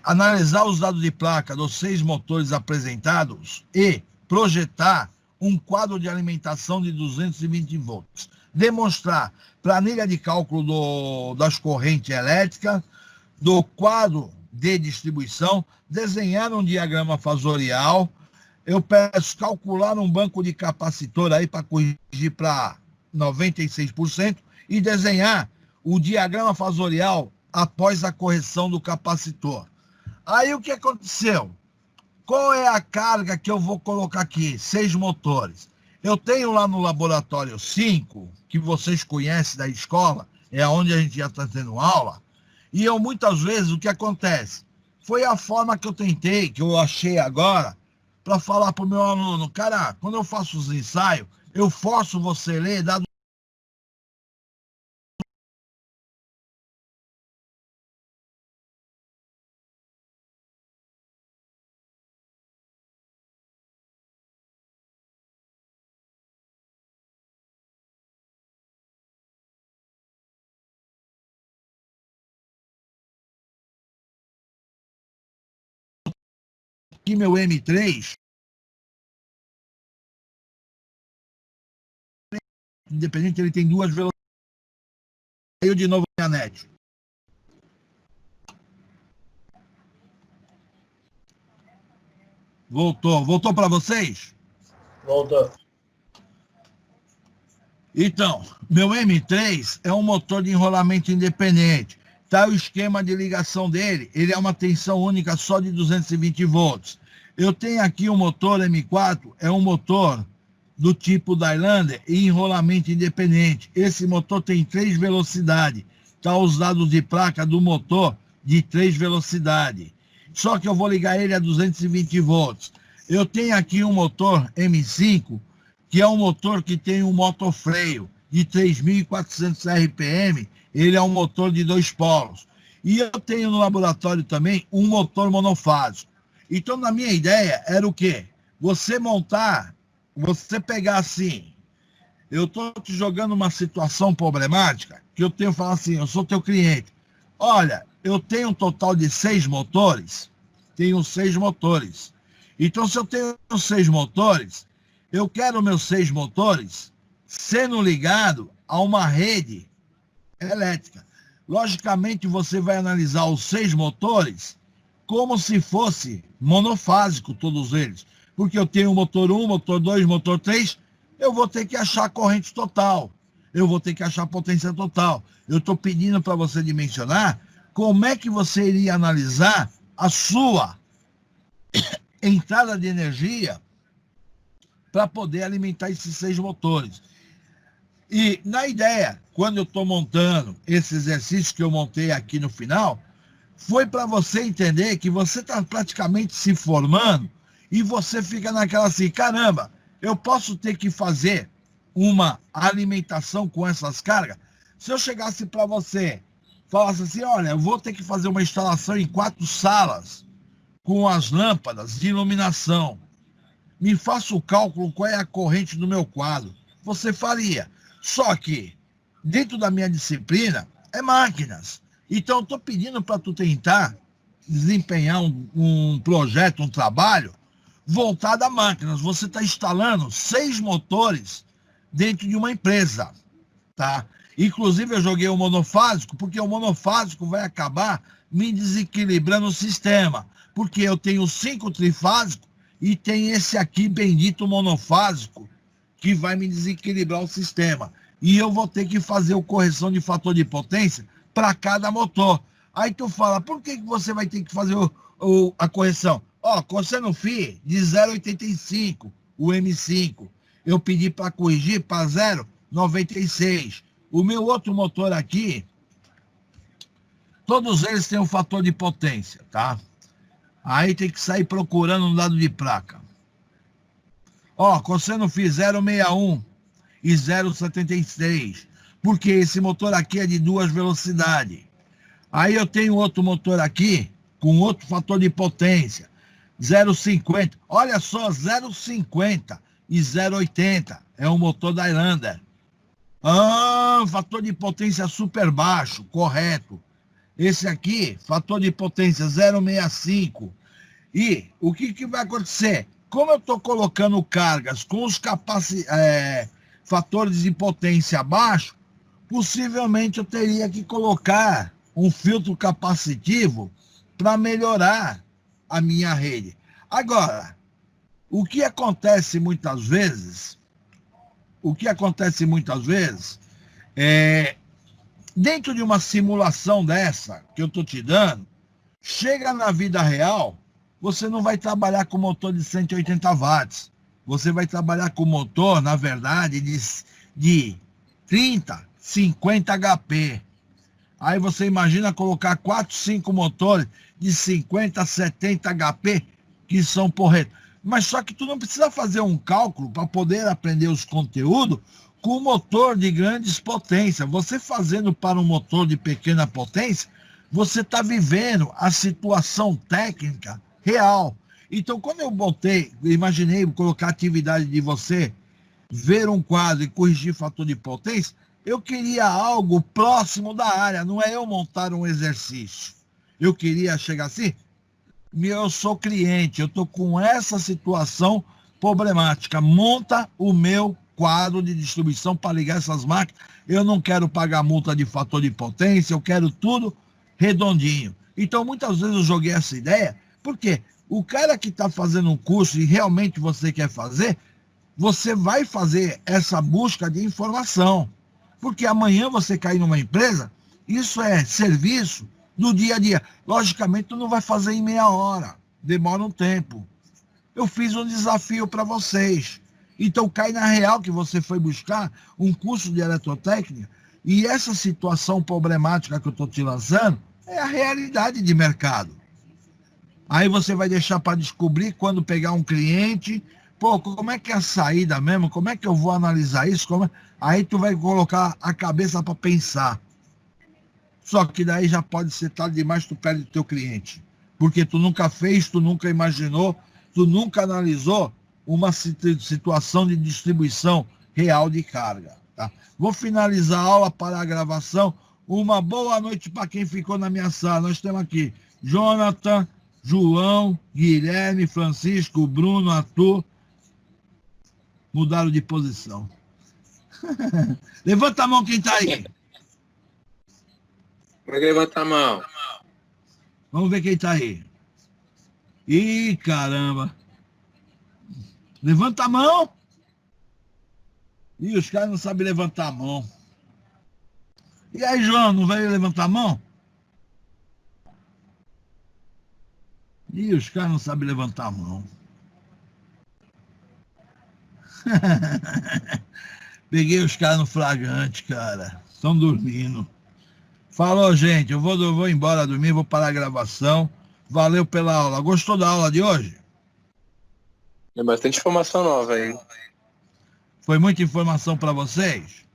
Analisar os dados de placa dos 6 motores apresentados e projetar um quadro de alimentação de 220 volts. Demonstrar planilha de cálculo das correntes elétricas, do quadro de distribuição, desenhar um diagrama fasorial. Eu peço calcular um banco de capacitor aí para corrigir para 96% e desenhar o diagrama fasorial após a correção do capacitor. Aí o que aconteceu? Qual é a carga que eu vou colocar aqui? 6 motores. Eu tenho lá no laboratório 5, que vocês conhecem da escola, é onde a gente já está tendo aula, e eu muitas vezes, o que acontece? Foi a forma que eu tentei, que eu achei agora, para falar para o meu aluno, cara, quando eu faço os ensaios, eu forço você a ler, dado aqui meu M3, independente, ele tem 2 velocidades. Caiu de novo minha net. Voltou para vocês? Voltou. Então, meu M3 é um motor de enrolamento independente. Tá o esquema de ligação dele, ele é uma tensão única só de 220 volts. Eu tenho aqui um motor M4, é um motor do tipo Highlander e enrolamento independente. Esse motor tem 3 velocidades. Tá os dados de placa do motor de 3 velocidades. Só que eu vou ligar ele a 220 volts. Eu tenho aqui um motor M5, que é um motor que tem um motofreio de 3.400 RPM. Ele é um motor de 2 polos. E eu tenho no laboratório também um motor monofásico. Então, na minha ideia, era o quê? Você pegar assim, eu estou te jogando uma situação problemática, que eu tenho que falar assim, eu sou teu cliente. Olha, eu tenho um total de 6 motores, tenho 6 motores. Então, se eu tenho 6 motores, eu quero meus 6 motores sendo ligado a uma rede elétrica. Logicamente, você vai analisar os 6 motores como se fosse monofásico, todos eles. Porque eu tenho motor 1, motor 2, motor 3, eu vou ter que achar corrente total. Eu vou ter que achar potência total. Eu estou pedindo para você dimensionar como é que você iria analisar a sua entrada de energia para poder alimentar esses 6 motores. E na ideia, quando eu estou montando esse exercício que eu montei aqui no final, foi para você entender que você está praticamente se formando e você fica naquela assim, caramba, eu posso ter que fazer uma alimentação com essas cargas? Se eu chegasse para você, falasse assim, olha, eu vou ter que fazer uma instalação em 4 salas com as lâmpadas de iluminação, me faça o cálculo qual é a corrente do meu quadro. Você faria. Só que, dentro da minha disciplina, é máquinas. Então, eu estou pedindo para tu tentar desempenhar um projeto, um trabalho voltado a máquinas. Você está instalando 6 motores dentro de uma empresa, tá? Inclusive, eu joguei o monofásico, porque o monofásico vai acabar me desequilibrando o sistema. Porque eu tenho 5 trifásicos e tem esse aqui, bendito monofásico, que vai me desequilibrar o sistema. E eu vou ter que fazer a correção de fator de potência para cada motor. Aí tu fala, por que você vai ter que fazer a correção? Ó, cosseno Φ de 0,85, o M5. Eu pedi para corrigir para 0,96. O meu outro motor aqui, todos eles têm um fator de potência, tá? Aí tem que sair procurando um dado de placa. Ó, cosseno Φ 0,61 e 0,76. Porque esse motor aqui é de 2 velocidades. Aí eu tenho outro motor aqui, com outro fator de potência, 0,50. Olha só, 0,50 e 0,80. É um motor da Highlander. Fator de potência super baixo, correto. Esse aqui, fator de potência 0,65. E o que vai acontecer? Como eu estou colocando cargas com os fatores de potência baixo, possivelmente eu teria que colocar um filtro capacitivo para melhorar a minha rede. Agora, o que acontece muitas vezes é, dentro de uma simulação dessa que eu estou te dando, chega na vida real, você não vai trabalhar com motor de 180 watts. Você vai trabalhar com motor, na verdade, de 30, 50 HP. Aí você imagina colocar 4, 5 motores de 50, 70 HP que são porretos. Mas só que tu não precisa fazer um cálculo para poder aprender os conteúdos com motor de grandes potências. Você fazendo para um motor de pequena potência, você está vivendo a situação técnica real. Então, quando eu imaginei colocar a atividade de você ver um quadro e corrigir fator de potência, eu queria algo próximo da área, não é eu montar um exercício. Eu queria chegar assim, eu sou cliente, eu estou com essa situação problemática, monta o meu quadro de distribuição para ligar essas máquinas, eu não quero pagar multa de fator de potência, eu quero tudo redondinho. Então, muitas vezes eu joguei essa ideia, porque o cara que está fazendo um curso e realmente você quer fazer, você vai fazer essa busca de informação. Porque amanhã você cair numa empresa, isso é serviço do dia a dia. Logicamente, tu não vai fazer em meia hora. Demora um tempo. Eu fiz um desafio para vocês. Então, cai na real que você foi buscar um curso de eletrotécnica e essa situação problemática que eu estou te lançando é a realidade de mercado. Aí você vai deixar para descobrir quando pegar um cliente, pô, como é que é a saída mesmo? Como é que eu vou analisar isso? Aí tu vai colocar a cabeça para pensar. Só que daí já pode ser tarde demais, tu perde o teu cliente. Porque tu nunca fez, tu nunca imaginou, tu nunca analisou uma situação de distribuição real de carga. Tá? Vou finalizar a aula para a gravação. Uma boa noite para quem ficou na minha sala. Nós temos aqui Jonathan, João, Guilherme, Francisco, Bruno, Arthur. Mudaram de posição. Levanta a mão quem está aí. Como é que levanta a mão? Vamos ver quem está aí. Ih, caramba. Levanta a mão. Ih, os caras não sabem levantar a mão. E aí, João, não vai levantar a mão? Ih, os caras não sabem levantar a mão. Peguei os caras no flagrante, cara. Estão dormindo. Falou, gente. Eu vou embora dormir, vou parar a gravação. Valeu pela aula. Gostou da aula de hoje? Tem bastante informação nova aí. Foi muita informação para vocês?